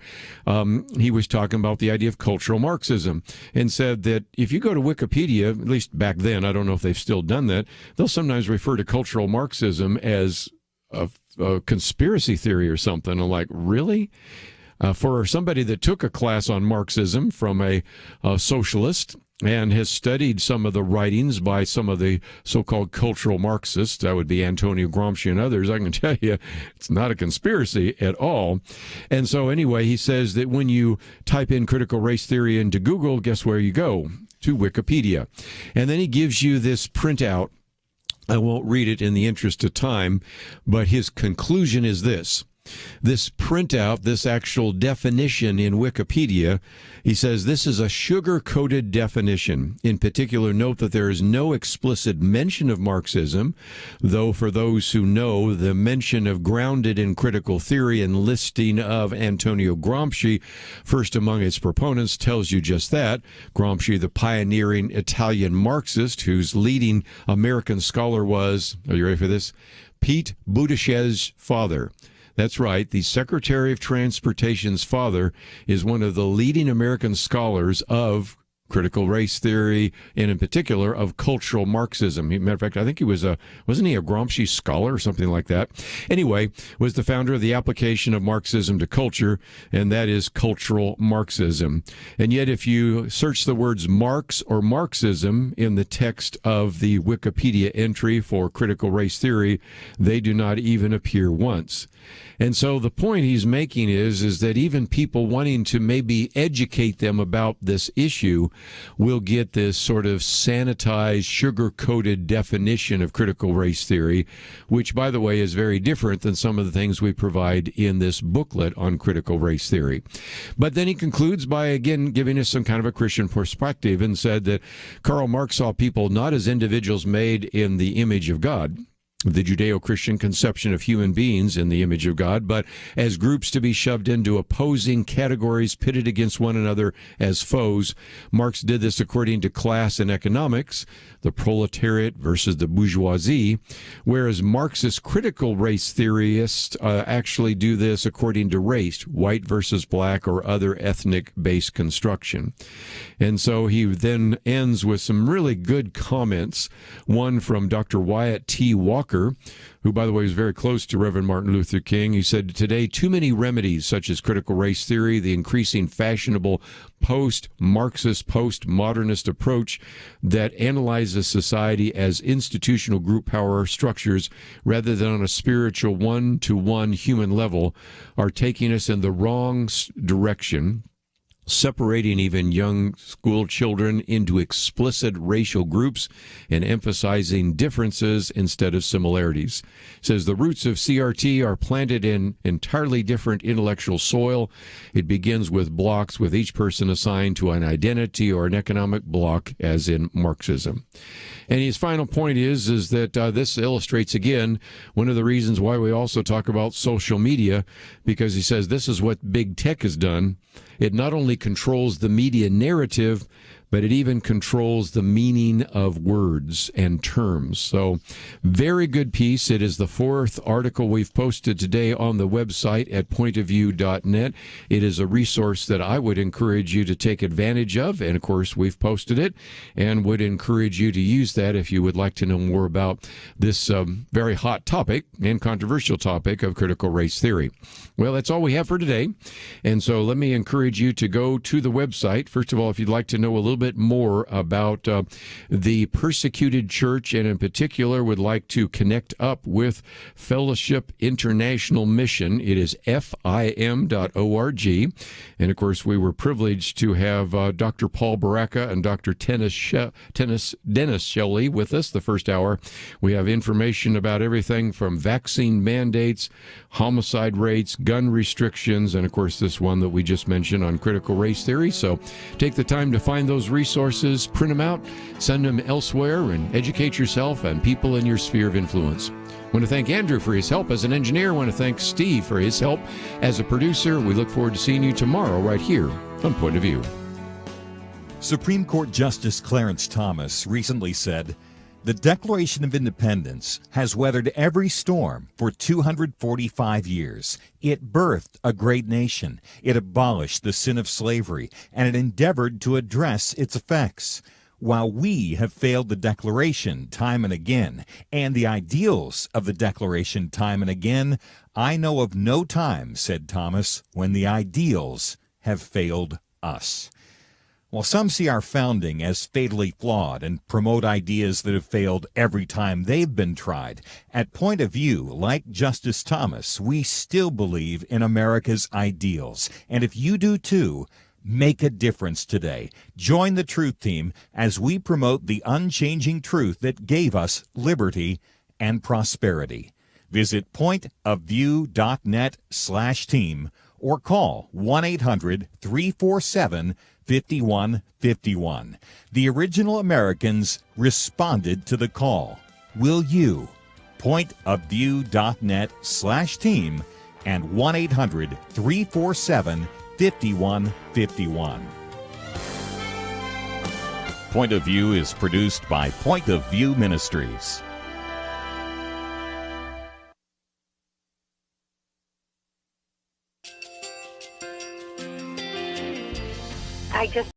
he was talking about the idea of cultural Marxism and said that if you go to Wikipedia, at least back then, I don't know if they've still done that, they'll sometimes refer to cultural Marxism as a conspiracy theory or something. I'm like, really? For somebody that took a class on Marxism from a socialist and has studied some of the writings by some of the so-called cultural Marxists, that would be Antonio Gramsci and others, I can tell you it's not a conspiracy at all. And so anyway, he says that when you type in critical race theory into Google, guess where you go? To Wikipedia. And then he gives you this printout. I won't read it in the interest of time, but his conclusion is this. This printout, this actual definition in Wikipedia, he says this is a sugar-coated definition. In particular, note that there is no explicit mention of Marxism, though for those who know, the mention of grounded in critical theory and listing of Antonio Gramsci, first among its proponents, tells you just that. Gramsci, the pioneering Italian Marxist, whose leading American scholar was, are you ready for this? Pete Buttigieg's father. That's right. The Secretary of Transportation's father is one of the leading American scholars of critical race theory, and in particular of cultural Marxism. Matter of fact, I think he was wasn't he a Gramsci scholar or something like that? Anyway, was the founder of the application of Marxism to culture, and that is cultural Marxism. And yet, if you search the words Marx or Marxism in the text of the Wikipedia entry for critical race theory, they do not even appear once. And so the point he's making is that even people wanting to maybe educate them about this issue will get this sort of sanitized, sugar-coated definition of critical race theory, which, by the way, is very different than some of the things we provide in this booklet on critical race theory. But then he concludes by, again, giving us some kind of a Christian perspective and said that Karl Marx saw people not as individuals made in the image of God, the Judeo-Christian conception of human beings in the image of God, but as groups to be shoved into opposing categories pitted against one another as foes. Marx did this according to class and economics, the proletariat versus the bourgeoisie, whereas Marxist critical race theorists actually do this according to race, white versus black or other ethnic-based construction. And so he then ends with some really good comments, one from Dr. Wyatt T. Walker, who, by the way, was very close to Reverend Martin Luther King. He said, today, too many remedies, such as critical race theory, the increasing fashionable post-Marxist, post-modernist approach that analyzes society as institutional group power structures rather than on a spiritual one-to-one human level, are taking us in the wrong direction, separating even young school children into explicit racial groups and emphasizing differences instead of similarities. It says the roots of CRT are planted in entirely different intellectual soil. It begins with blocks, with each person assigned to an identity or an economic block, as in Marxism. And his final point is that this illustrates, again, one of the reasons why we also talk about social media, because he says this is what big tech has done. It not only controls the media narrative, but it even controls the meaning of words and terms. So, very good piece. It is the fourth article we've posted today on the website at pointofview.net. It is a resource that I would encourage you to take advantage of, and of course, we've posted it, and would encourage you to use that if you would like to know more about this very hot topic and controversial topic of critical race theory. Well, that's all we have for today, and so let me encourage you to go to the website. First of all, if you'd like to know a little bit more about the persecuted church, and in particular would like to connect up with Fellowship International Mission, it is FIM.org. And of course, we were privileged to have Dr. Paul Barreca and Dr. Dennis Shelly with us the first hour. We have information about everything from vaccine mandates, homicide rates, gun restrictions, and of course this one that we just mentioned on critical race theory. So take the time to find those resources, print them out, send them elsewhere, and educate yourself and people in your sphere of influence. I want to thank Andrew for his help as an engineer. I want to thank Steve for his help as a producer. We look forward to seeing you tomorrow right here on Point of View. Supreme Court Justice Clarence Thomas recently said, "The Declaration of Independence has weathered every storm for 245 years. It birthed a great nation. It abolished the sin of slavery, and it endeavored to address its effects. While we have failed the Declaration time and again, and the ideals of the Declaration time and again, I know of no time," said Thomas, "when the ideals have failed us." While some see our founding as fatally flawed and promote ideas that have failed every time they've been tried, at Point of View, like Justice Thomas, we still believe in America's ideals. And if you do too, make a difference today. Join the Truth Team as we promote the unchanging truth that gave us liberty and prosperity. Visit pointofview.net/team or call 1-800-347-5151. The original Americans responded to the call. Will you? Pointofview.net/team and 1-800-347-5151. Point of View is produced by Point of View Ministries. I just